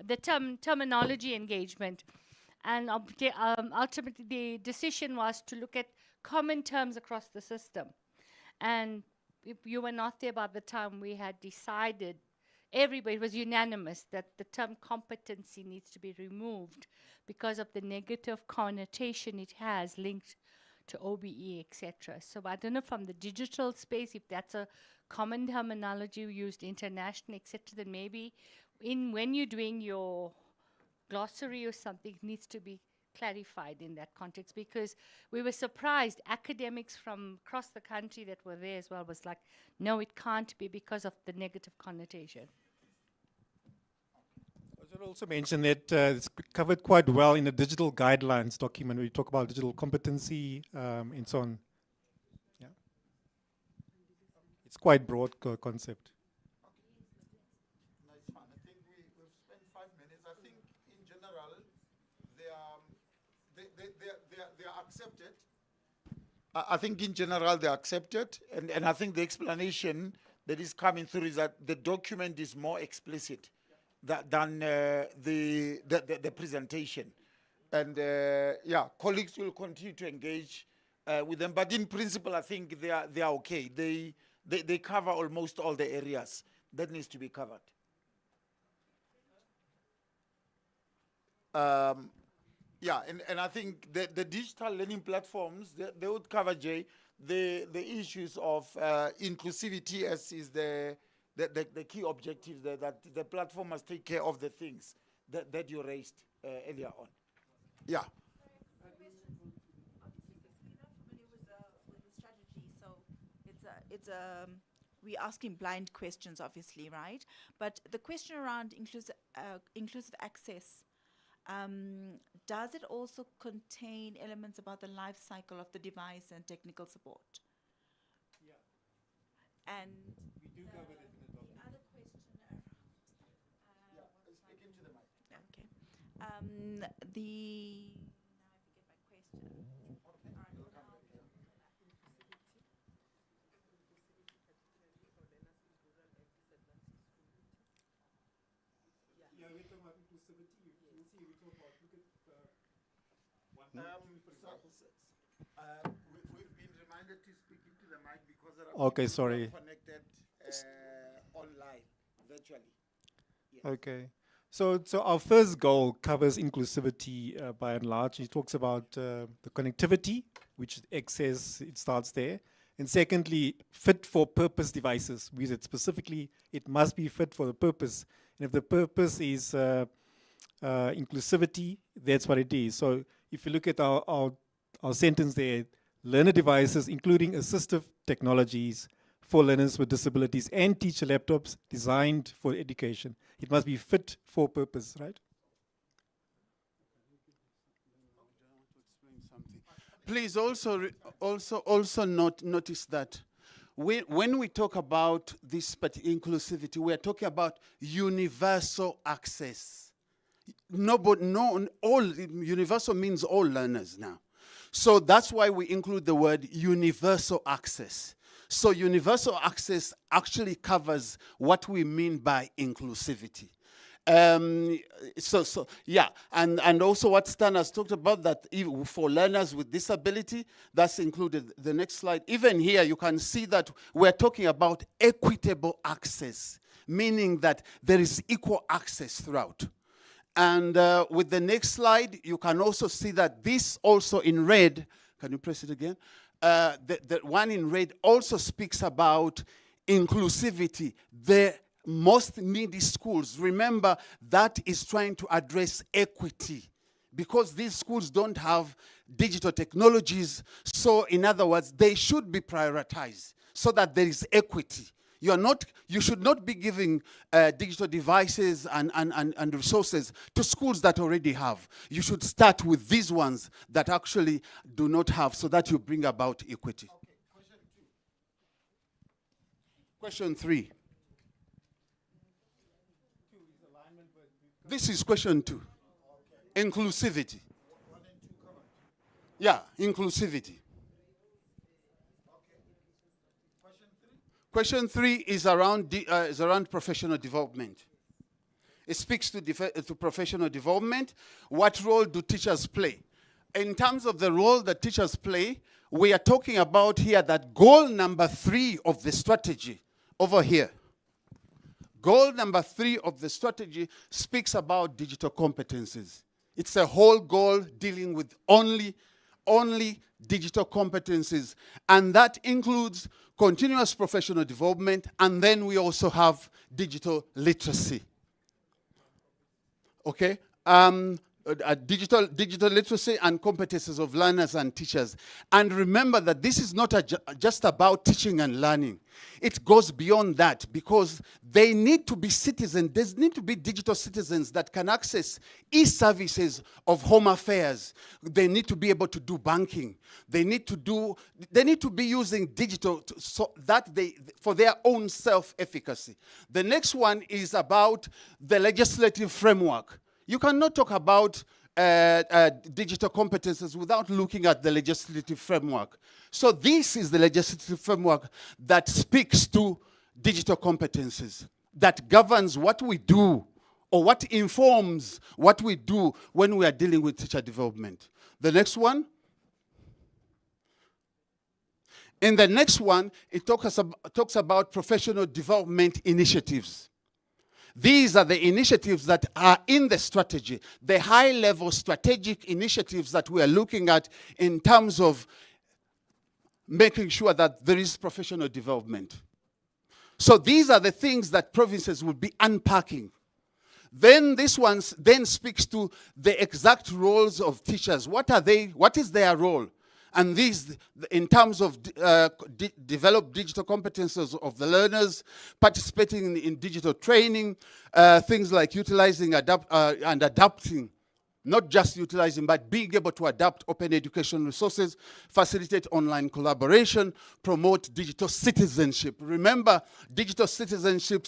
the terminology engagement. And ultimately the decision was to look at common terms across the system. And if you were not there by the time we had decided, everybody was unanimous that the term competency needs to be removed because of the negative connotation it has linked to OBE, etc. So I don't know from the digital space if that's a common terminology used internationally, etc. Then maybe when you're doing your glossary or something, it needs to be clarified in that context, because we were surprised. Academics from across the country that were there as well was like, no, it can't be because of the negative connotation. I should also mention that it's covered quite well in the digital guidelines document where we talk about digital competency and so on. Yeah. It's quite broad concept. No, it's fine. I think we've spent 5 minutes. I think in general they are accepted. I think in general they're accepted, and I think the explanation that is coming through is that the document is more explicit than the presentation. And yeah, colleagues will continue to engage with them. But in principle, I think they are okay. They cover almost all the areas that needs to be covered. Yeah, and I think the digital learning platforms, they would cover, Jay, the issues of inclusivity as is the key objective there, that the platform must take care of the things that you raised earlier on. Yeah. We're asking blind questions, obviously, right? But the question around inclusive access, does it also contain elements about the life cycle of the device and technical support? Yeah. And we do cover that in the document. the other question. Speak into the mic. Okay. Now I forget my question. Yeah, we're talking about inclusivity. You'll see we talk about, look at one, two, for example. We've been reminded to speak into the mic because there are Okay, people sorry. who are connected online, virtually. Yes. Okay. So our first goal covers inclusivity by and large. It talks about the connectivity, which is access, it starts there. And secondly, fit for purpose devices. We said specifically, it must be fit for the purpose. And if the purpose is inclusivity, that's what it is. So if you look at our sentence there, learner devices, including assistive technologies for learners with disabilities and teacher laptops designed for education. It must be fit for purpose, right? Please also notice that when we talk about this inclusivity, we are talking about universal access. Universal means all learners now. So that's why we include the word universal access. So universal access actually covers what we mean by inclusivity. Yeah, and also what Stan has talked about, that even for learners with disability, that's included. The next slide. Even here, you can see that we're talking about equitable access, meaning that there is equal access throughout. And with the next slide, you can also see that this also in red, can you press it again? The one in red also speaks about inclusivity. The most needy schools, remember, that is trying to address equity, because these schools don't have digital technologies. So in other words, they should be prioritized so that there is equity. You should not be giving digital devices and resources to schools that already have. You should start with these ones that actually do not have, so that you bring about equity. Okay, question 2. Question 3. This is question 2. Okay. Inclusivity. 1 and 2 covered. Yeah, inclusivity. Question 3 is around professional development. It speaks to professional development. What role do teachers play? In terms of the role that teachers play, we are talking about here that goal number 3 of the strategy over here. Goal number 3 of the strategy speaks about digital competencies. It's a whole goal dealing with only digital competencies, and that includes continuous professional development, and then we also have digital literacy. Okay? Digital literacy and competences of learners and teachers. And remember that this is not just about teaching and learning. It goes beyond that, because they need to be citizens. There need to be digital citizens that can access e-services of home affairs. They need to be able to do banking. They need to be using digital so that for their own self-efficacy. The next one is about the legislative framework. You cannot talk about digital competences without looking at the legislative framework. So this is the legislative framework that speaks to digital competences, that governs what we do, or what informs what we do when we are dealing with teacher development. The next one. In the next one, it talks about professional development initiatives. These are the initiatives that are in the strategy, the high-level strategic initiatives that we are looking at in terms of making sure that there is professional development. So these are the things that provinces will be unpacking. Then this one then speaks to the exact roles of teachers. What are they? What is their role? And these, in terms of develop digital competences of the learners, participating in digital training, things like utilizing and adapting, not just utilizing, but being able to adapt open education resources, facilitate online collaboration, promote digital citizenship. Remember, digital citizenship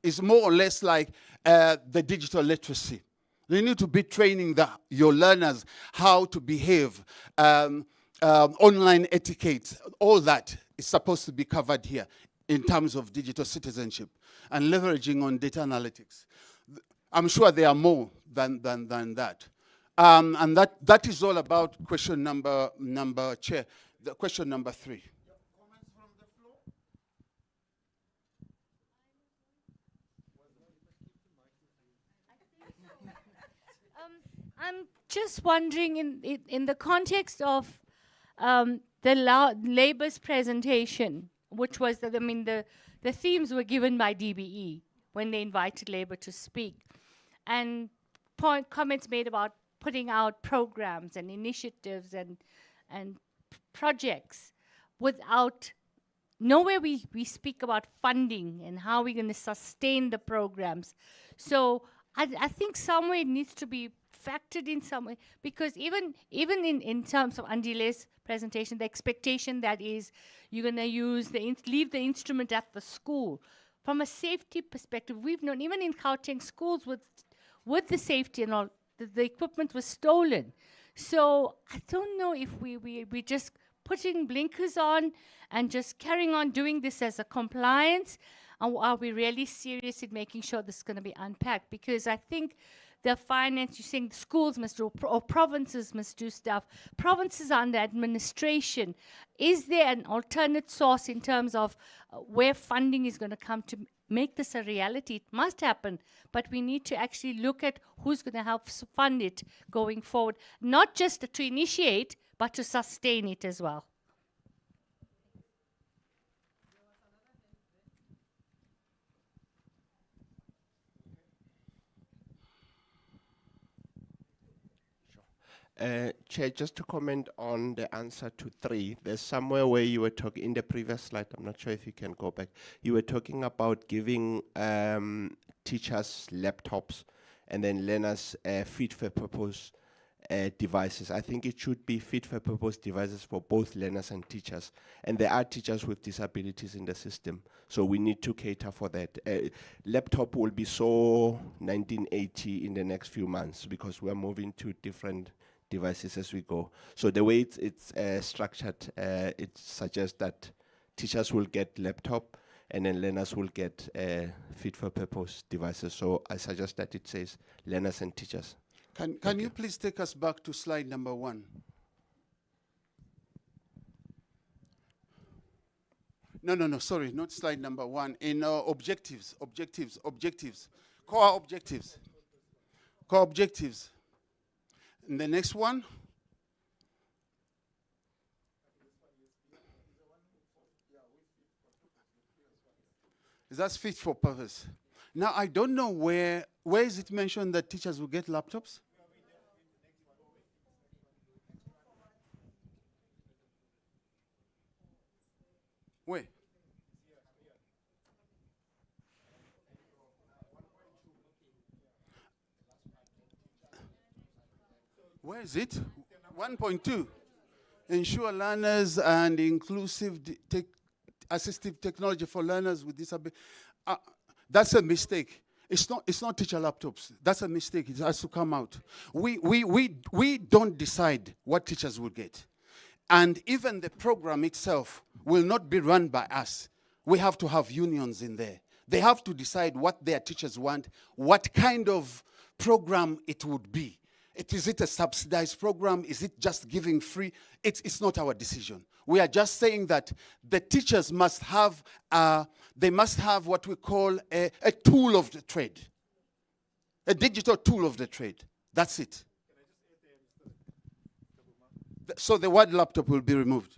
is more or less like the digital literacy. They need to be training your learners how to behave, online etiquette, all that is supposed to be covered here in terms of digital citizenship and leveraging on data analytics. I'm sure there are more than that. And that is all about question number, Chair, the question number 3. I'm just wondering, in the context of the Labour's presentation, which was that, I mean, the themes were given by DBE when they invited Labour to speak, and comments made about putting out programs and initiatives and projects without, nowhere we speak about funding and how we're going to sustain the programs. So I think somewhere it needs to be factored in somewhere, because even in terms of Andile's presentation, the expectation that is you're going to leave the instrument at the school. From a safety perspective, we've known, even in Gauteng schools with the safety and all, the equipment was stolen. So I don't know if we just putting blinkers on and just carrying on doing this as a compliance, or are we really serious in making sure this is going to be unpacked? Because I think the finance, you're saying schools must do, or provinces must do stuff. Provinces are under administration. Is there an alternate source in terms of where funding is going to come to make this a reality? It must happen, but we need to actually look at who's going to help fund it going forward, not just to initiate, but to sustain it as well. Chair, just to comment on the answer to 3, there's somewhere where you were talking, in the previous slide, I'm not sure if you can go back, you were talking about giving teachers laptops and then learners fit-for-purpose devices. I think it should be fit-for-purpose devices for both learners and teachers. And there are teachers with disabilities in the system, so we need to cater for that. Laptop will be so 1980 in the next few months because we're moving to different devices as we go. So the way it's structured, it suggests that teachers will get laptop and then learners will get fit-for-purpose devices. So I suggest that it says learners and teachers. Can you please take us back to slide number 1? No, sorry, not slide number 1. In objectives. Core objectives. And the next one. That's fit for purpose. Now, I don't know where is it mentioned that teachers will get laptops? Where? Where is it? 1.2. Ensure learners and inclusive assistive technology for learners with disability. That's a mistake. It's not teacher laptops. That's a mistake. It has to come out. We don't decide what teachers will get. And even the program itself will not be run by us. We have to have unions in there. They have to decide what their teachers want, what kind of program it would be. Is it a subsidized program? Is it just giving free? It's not our decision. We are just saying that the teachers must have, they must have what we call a tool of the trade. A digital tool of the trade. That's it. So the word laptop will be removed.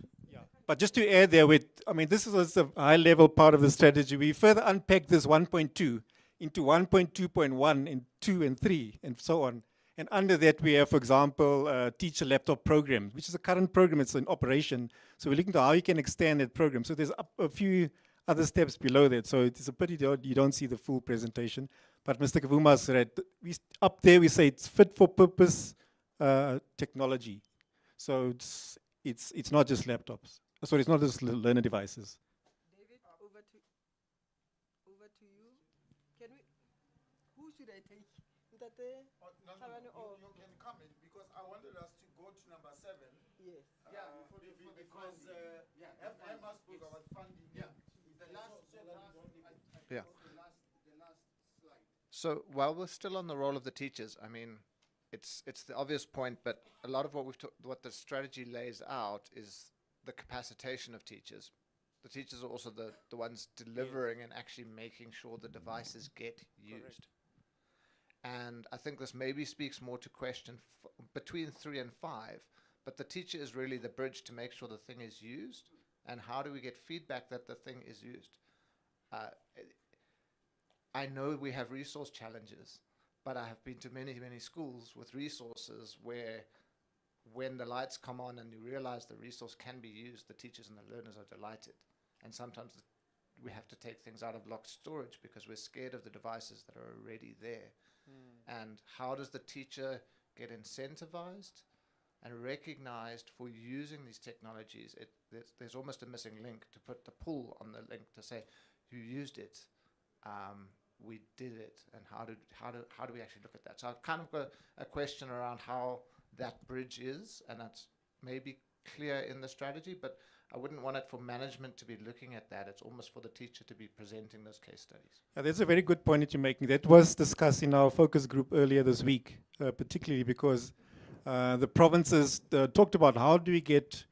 But just to add there, this is a high-level part of the strategy. We further unpack this 1.2 into 1.2.1 and 2 and 3 and so on. And under that, we have, for example, teacher laptop program, which is a current program. It's in operation. So we're looking to how you can extend that program. So there's a few other steps below that. So it's a pity that you don't see the full presentation. But Mr. Kavuma said, up there we say it's fit for purpose technology. So it's not just laptops. Sorry, it's not just learner devices. David, over to you. Who should I take? Ntate? Thabane or- You can come in because I wanted us to go to number 7. Yes. Because Emma spoke about funding. Yeah. The last Yeah. slide. So while we're still on the role of the teachers, I mean, it's the obvious point, but a lot of what the strategy lays out is the capacitation of teachers. The teachers are also the ones delivering and actually making sure the devices get used. And I think this maybe speaks more to question between 3 and 5, but the teacher is really the bridge to make sure the thing is used. And how do we get feedback that the thing is used? I know we have resource challenges, but I have been to many, many schools with resources where when the lights come on and you realize the resource can be used, the teachers and the learners are delighted. And sometimes we have to take things out of locked storage because we're scared of the devices that are already there. And how does the teacher get incentivized and recognized for using these technologies? There's almost a missing link to put the pull on the link to say, you used it, we did it, and how do we actually look at that? So I've kind of got a question around how that bridge is, and that's maybe clear in the strategy, but I wouldn't want it for management to be looking at that. It's almost for the teacher to be presenting those case studies. That's a very good point that you're making. That was discussed in our focus group earlier this week, particularly because the provinces talked about how do we get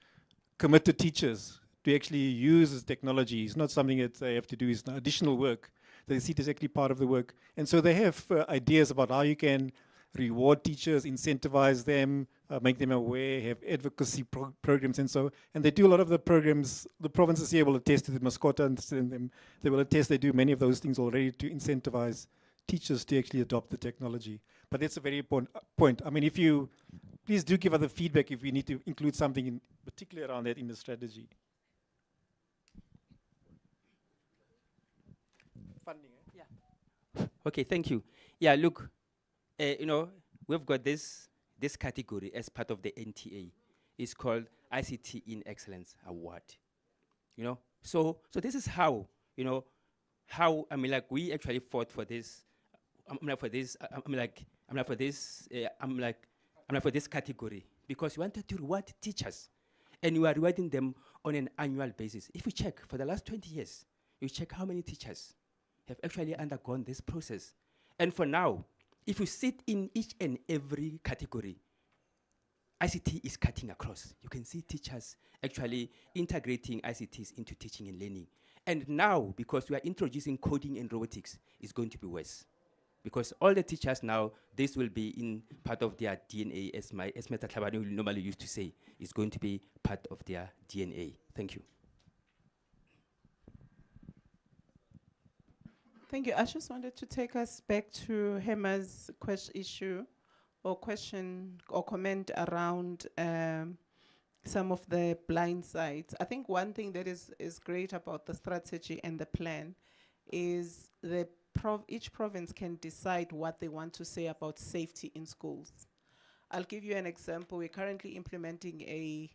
committed teachers to actually use this technology. It's not something that they have to do, it's additional work. They see it as actually part of the work. And so they have ideas about how you can reward teachers, incentivize them, make them aware, have advocacy programs and so. And they do a lot of the programs. The provinces here will attest to the Mascota and them. They will attest they do many of those things already to incentivize teachers to actually adopt the technology. But that's a very important point. I mean, if you, please do give us the feedback if we need to include something in particular around that in the strategy. Funding, Yeah. Okay, thank you. Yeah, look, we've got this category as part of the NTA. It's called ICT in Excellence Award. So this is how we actually fought for this. I'm for this category because we wanted to reward teachers, and we are rewarding them on an annual basis. If you check for the last 20 years, you check how many teachers have actually undergone this process. And for now, if you sit in each and every category, ICT is cutting across. You can see teachers actually integrating ICTs into teaching and learning. And now, because we are introducing coding and robotics, it's going to be worse. Because all the teachers now, this will be in part of their DNA, as Mr. Thabane normally used to say, it's going to be part of their DNA. Thank you. Thank you. I just wanted to take us back to Hema's question or comment around some of the blind sides. I think one thing that is great about the strategy and the plan is each province can decide what they want to say about safety in schools. I'll give you an example. We're currently implementing a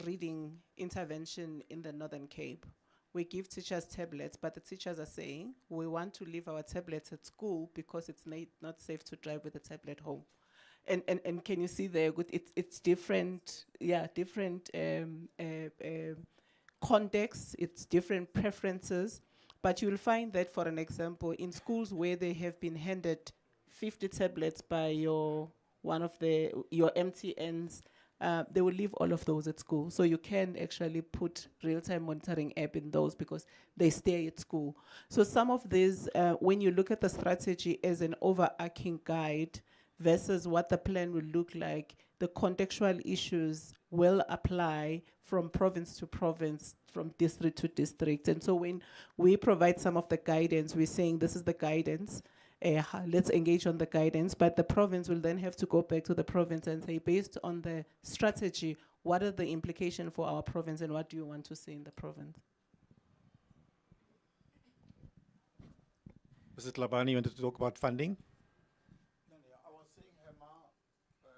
reading intervention in the Northern Cape. We give teachers tablets, but the teachers are saying, we want to leave our tablets at school because it's not safe to drive with a tablet home. And can you see there, it's different, different contexts, it's different preferences, but you'll find that, for an example, in schools where they have been handed 50 tablets by your MTN's they will leave all of those at school. So you can actually put real-time monitoring app in those because they stay at school. So some of these, when you look at the strategy as an overarching guide versus what the plan will look like, the contextual issues will apply from province to province, from district to district. And so when we provide some of the guidance, we're saying this is the guidance, let's engage on the guidance, but the province will then have to go back to the province and say, based on the strategy, what are the implications for our province and what do you want to see in the province? Mrs. Labani, you wanted to talk about funding? I was saying Hema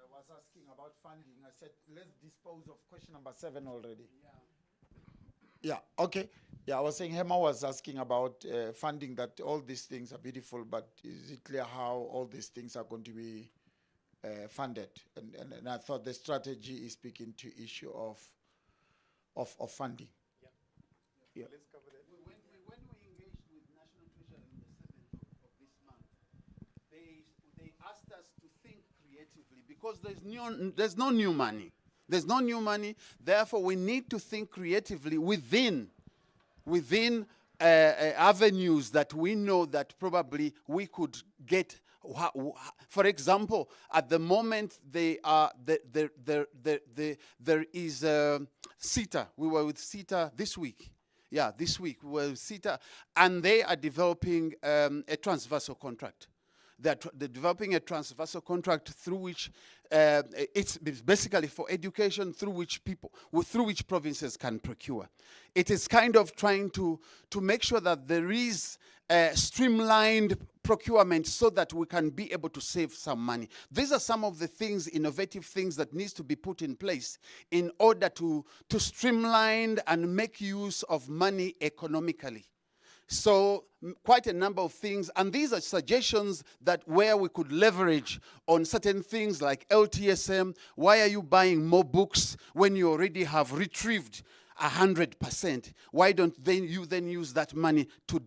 was asking about funding. I said, let's dispose of question number 7 already. Yeah, okay. Yeah, I was saying Hema was asking about funding, that all these things are beautiful, but is it clear how all these things are going to be funded? And I thought the strategy is speaking to issue of funding. Yeah. Let's cover that. When we engaged with National Treasury on the 7th of this month, they asked us to think creatively because there's no new money. There's no new money. Therefore, we need to think creatively within avenues that we know that probably we could get. For example, at the moment there is CETA. We were with CETA this week. Yeah, this week we were with CETA, and they are developing a transversal contract. They're developing a transversal contract through which it's basically for education, through which provinces can procure. It is kind of trying to make sure that there is streamlined procurement so that we can be able to save some money. These are some of the things, innovative things that needs to be put in place in order to streamline and make use of money economically. So quite a number of things, and these are suggestions that where we could leverage on certain things like LTSM. Why are you buying more books when you already have retrieved 100%? Why don't you use that money to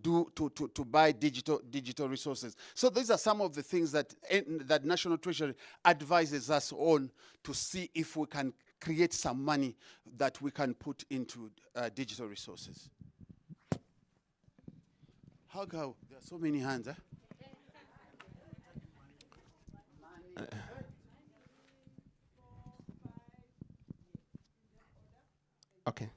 buy digital resources? So these are some of the things that National Treasury advises us on to see if we can create some money that we can put into digital resources. How go? There are so many hands, huh? Okay.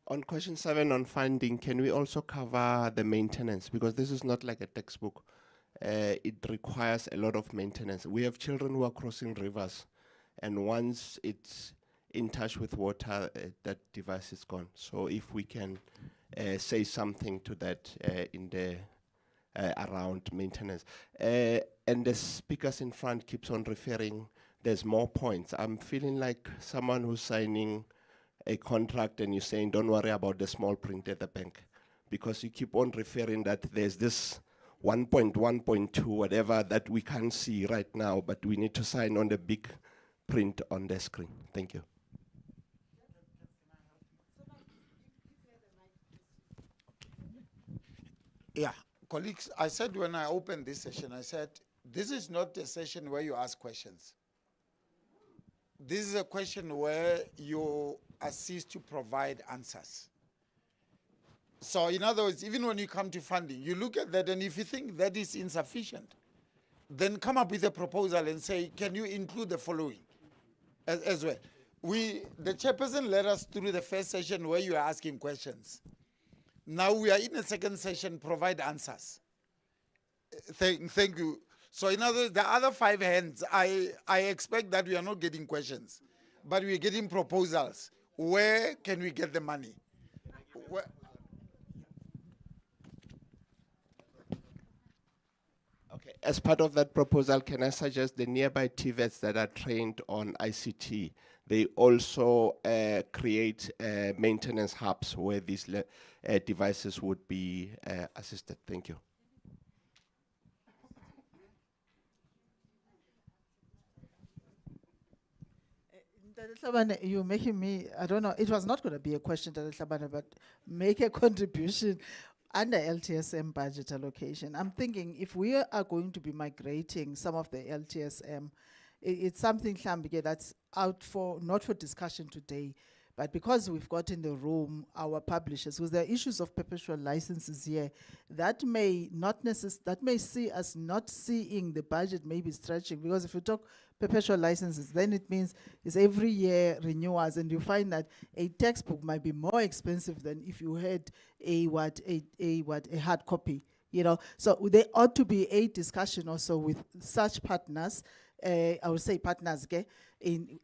On question 7 on funding, can we also cover the maintenance? Because this is not like a textbook. It requires a lot of maintenance. We have children who are crossing rivers, and once it's in touch with water, that device is gone. So if we can say something to that in the around maintenance. And the speakers in front keeps on referring, there's more points. I'm feeling like someone who's signing a contract and you're saying, don't worry about the small print at the bank. Because you keep on referring that there's this 1.1.2, whatever, that we can't see right now, but we need to sign on the big print on the screen. Thank you. Yeah, colleagues, I said when I opened this session, I said, this is not a session where you ask questions. This is a question where you assist to provide answers. So in other words, even when you come to funding, you look at that, and if you think that is insufficient, then come up with a proposal and say, can you include the following as well? The chairperson led us through the first session where you are asking questions. Now we are in a second session, provide answers. Thank you. So in other words, the other 5 hands, I expect that we are not getting questions, but we are getting proposals. Where can we get the money? Okay, as part of that proposal, can I suggest the nearby TVETs that are trained on ICT, they also create maintenance hubs where these devices would be assisted. Thank you. You're making me, I don't know, it was not going to be a question, but make a contribution under LTSM budget allocation. I'm thinking if we are going to be migrating some of the LTSM, it's something that's out for, not for discussion today, but because we've got in the room our publishers, because there are issues of perpetual licenses here, that may not that may see us not seeing the budget maybe stretching, because if you talk perpetual licenses, then it means it's every year renewals, and you find that a textbook might be more expensive than if you had a hard copy. You know, so there ought to be a discussion also with such partners, I would say partners, okay,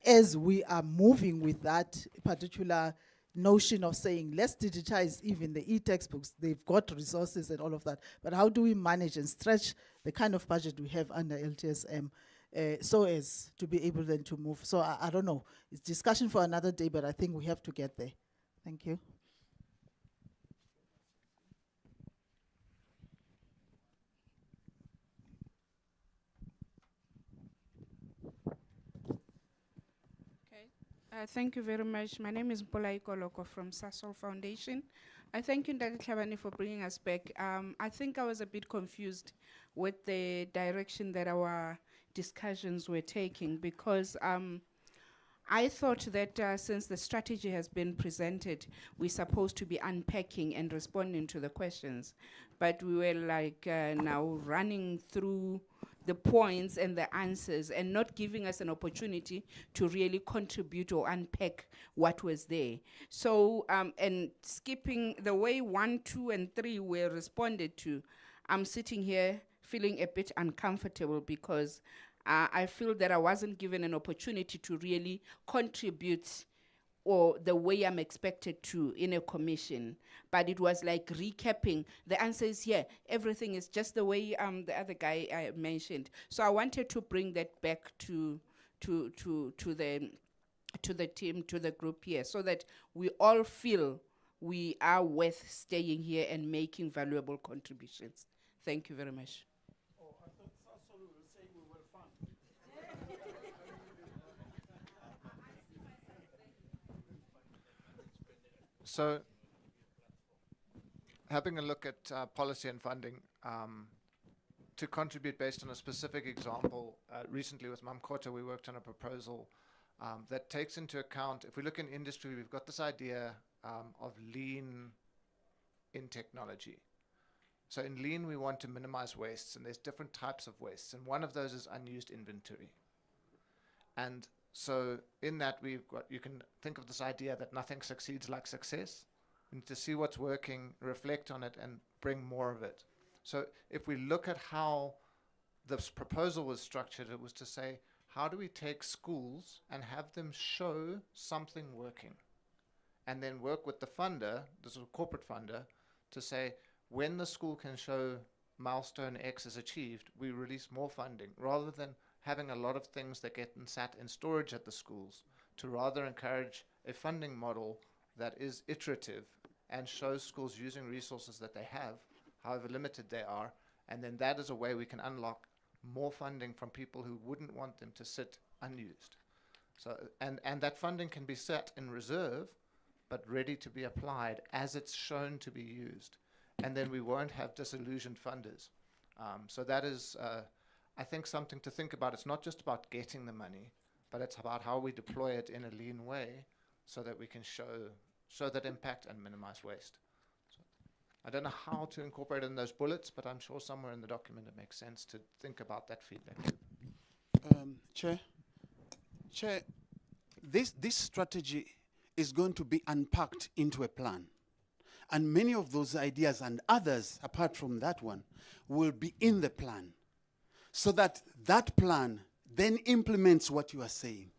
as we are moving with that particular notion of saying, let's digitize even the e-textbooks. They've got resources and all of that. But how do we manage and stretch the kind of budget we have under LTSM so as to be able then to move? So I don't know. It's discussion for another day, but I think we have to get there. Thank you. Thank you very much. My name is Mpolai Koloko from Sasol Foundation. I thank you, Dr. Chabani, for bringing us back. I think I was a bit confused with the direction that our discussions were taking, because I thought that since the strategy has been presented, we're supposed to be unpacking and responding to the questions. But we were like now running through the points and the answers and not giving us an opportunity to really contribute or unpack what was there. So, and skipping the way 1, 2, and 3 were responded to, I'm sitting here feeling a bit uncomfortable, because I feel that I wasn't given an opportunity to really contribute or the way I'm expected to in a commission. But it was like recapping. The answer is here. Everything is just the way the other guy mentioned. So I wanted to bring that back to the team, to the group here, so that we all feel we are worth staying here and making valuable contributions. Thank you very much. So, having a look at policy and funding, to contribute based on a specific example, recently with Mamkota we worked on a proposal that takes into account, if we look in industry, we've got this idea of lean in technology. So in lean we want to minimize wastes, and there's different types of wastes, and one of those is unused inventory. And so in that we've got, you can think of this idea that nothing succeeds like success. We need to see what's working, reflect on it, and bring more of it. So if we look at how this proposal was structured, it was to say, how do we take schools and have them show something working? And then work with the funder, the sort of corporate funder, to say, when the school can show milestone X is achieved, we release more funding, rather than having a lot of things that get sat in storage at the schools, to rather encourage a funding model that is iterative and shows schools using resources that they have, however limited they are, and then that is a way we can unlock more funding from people who wouldn't want them to sit unused. So, and that funding can be set in reserve, but ready to be applied as it's shown to be used. And then we won't have disillusioned funders. So that is, I think, something to think about. It's not just about getting the money, but it's about how we deploy it in a lean way so that we can show that impact and minimize waste. So I don't know how to incorporate it in those bullets, but I'm sure somewhere in the document it makes sense to think about that feedback. Chair, this strategy is going to be unpacked into a plan. And many of those ideas and others, apart from that one, will be in the plan, so that that plan then implements what you are saying.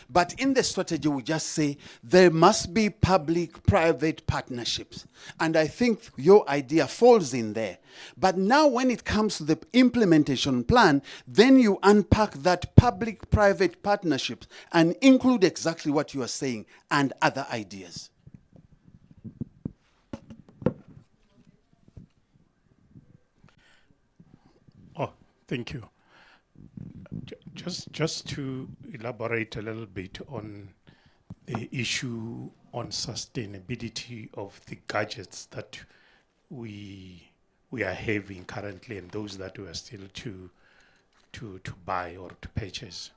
But in the strategy, we just say there must be public-private partnerships. And I think your idea falls in there. But now when it comes to the implementation plan, then you unpack that public-private partnerships and include exactly what you are saying and other ideas. Oh, thank you. Just to elaborate a little bit on the issue on sustainability of the gadgets that we are having currently and those that we are still to buy or to purchase.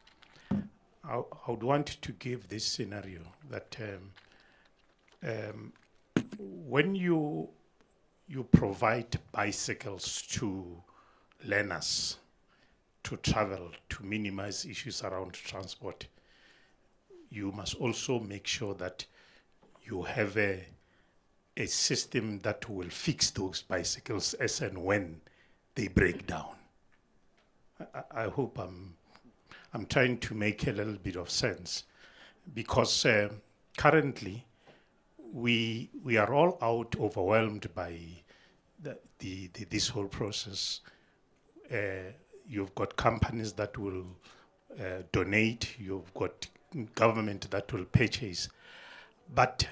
I would want to give this scenario that when you provide bicycles to learners to travel to minimize issues around transport, you must also make sure that you have a system that will fix those bicycles as and when they break down. I hope I'm trying to make a little bit of sense, because currently we are all out overwhelmed by this whole process. You've got companies that will donate, you've got government that will purchase, but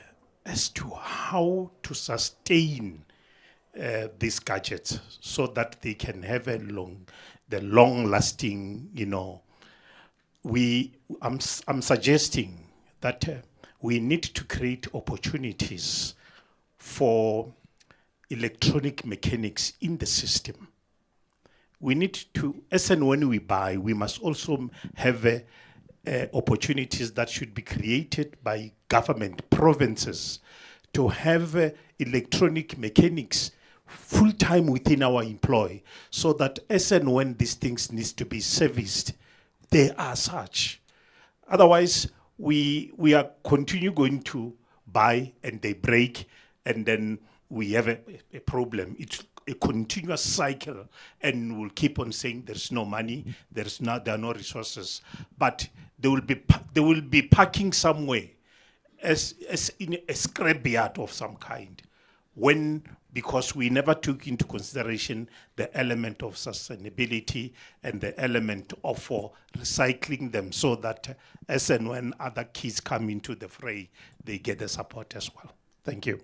as to how to sustain these gadgets so that they can have the long-lasting, I'm suggesting that we need to create opportunities for electronic mechanics in the system. We need to, as and when we buy, we must also have opportunities that should be created by government, provinces, to have electronic mechanics full-time within our employ, so that as and when these things need to be serviced, they are such. Otherwise, we are continue going to buy and they break, and then we have a problem. It's a continuous cycle, and we'll keep on saying there's no money, there are no resources, but they will be parking somewhere as in a scrapyard of some kind, because we never took into consideration the element of sustainability and the element of recycling them, so that as and when other kids come into the fray, they get the support as well. Thank you.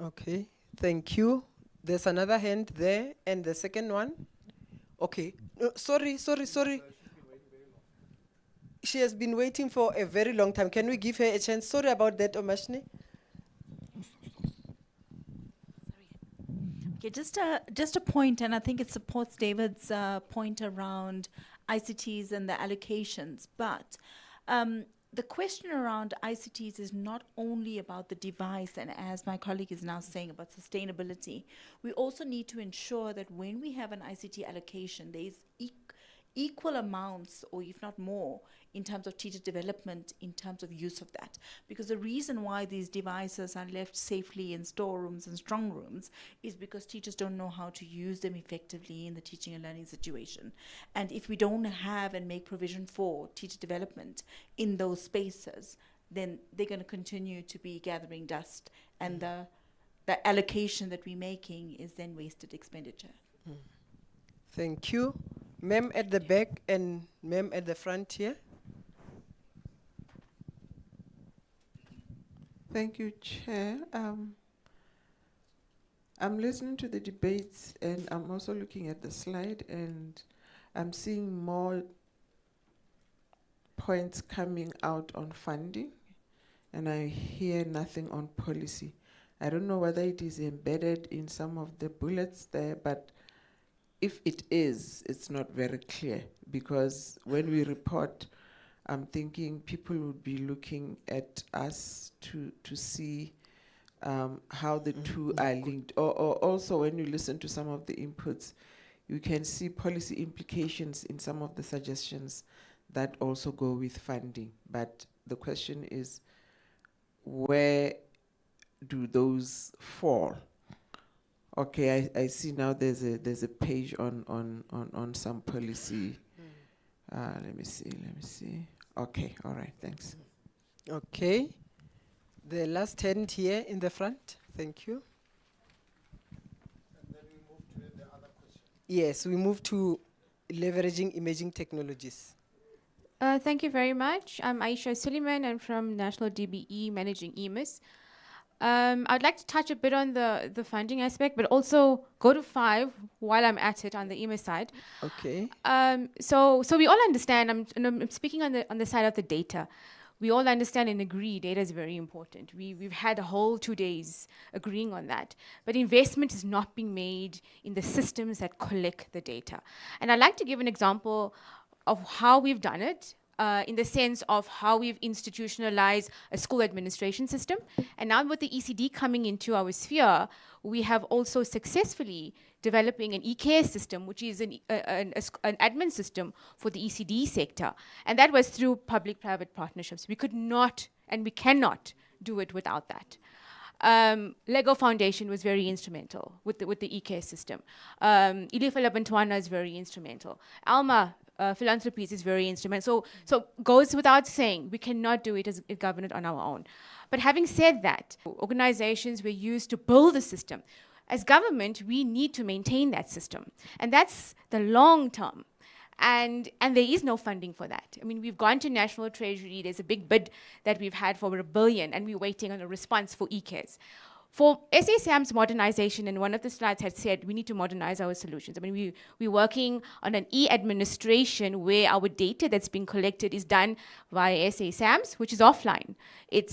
Okay, thank you. There's another hand there, and the second one. Okay, no, sorry. She has been waiting for a very long time. Can we give her a chance? Sorry about that, Omashni. Okay, just a point, and I think it supports David's point around ICTs and the allocations. But the question around ICTs is not only about the device, and as my colleague is now saying, about sustainability. We also need to ensure that when we have an ICT allocation, there is equal amounts, or if not more, in terms of teacher development, in terms of use of that. Because the reason why these devices are left safely in storerooms and strong rooms is because teachers don't know how to use them effectively in the teaching and learning situation. And if we don't have and make provision for teacher development in those spaces, then they're going to continue to be gathering dust, and the allocation that we're making is then wasted expenditure. Thank you. Ma'am at the back and ma'am at the front here. Thank you, Chair. I'm listening to the debates, and I'm also looking at the slide, and I'm seeing more points coming out on funding, and I hear nothing on policy. I don't know whether it is embedded in some of the bullets there, but if it is, it's not very clear, because when we report, I'm thinking people would be looking at us to see how the two are linked. Or also, when you listen to some of the inputs, you can see policy implications in some of the suggestions that also go with funding. But the question is, where do those fall? Okay, I see now there's a page on some policy. Let me see. Okay, all right, thanks. Okay. The last hand here in the front. Thank you. And then we move to the other question. Yes, we move to leveraging emerging technologies. Thank you very much. I'm Aisha Suleiman. I'm from National DBE, managing EMIS. I'd like to touch a bit on the funding aspect, but also go to 5 while I'm at it on the EMIS side. Okay. So we all understand, I'm speaking on the side of the data. We all understand and agree data is very important. We've had a whole 2 days agreeing on that. But investment is not being made in the systems that collect the data. And I'd like to give an example of how we've done it. in the sense of how we've institutionalized a school administration system. And now with the ECD coming into our sphere, we have also successfully developing an e-care system, which is an admin system for the ECD sector. And that was through public-private partnerships. We could not, and we cannot do it without that. Lego Foundation was very instrumental with the e-care system. Ilifa Labantwana is very instrumental. Alma Philanthropies is very instrumental. So goes without saying, we cannot do it as a government on our own. But having said that, organizations were used to build the system. As government, we need to maintain that system. And that's the long term. And there is no funding for that. I mean, we've gone to National Treasury. There's a big bid that we've had for $1 billion, and we're waiting on a response for e-cares. For SASAM's modernization, and one of the slides had said we need to modernize our solutions. I mean, we're working on an e-administration where our data that's being collected is done via SASAMs, which is offline. It's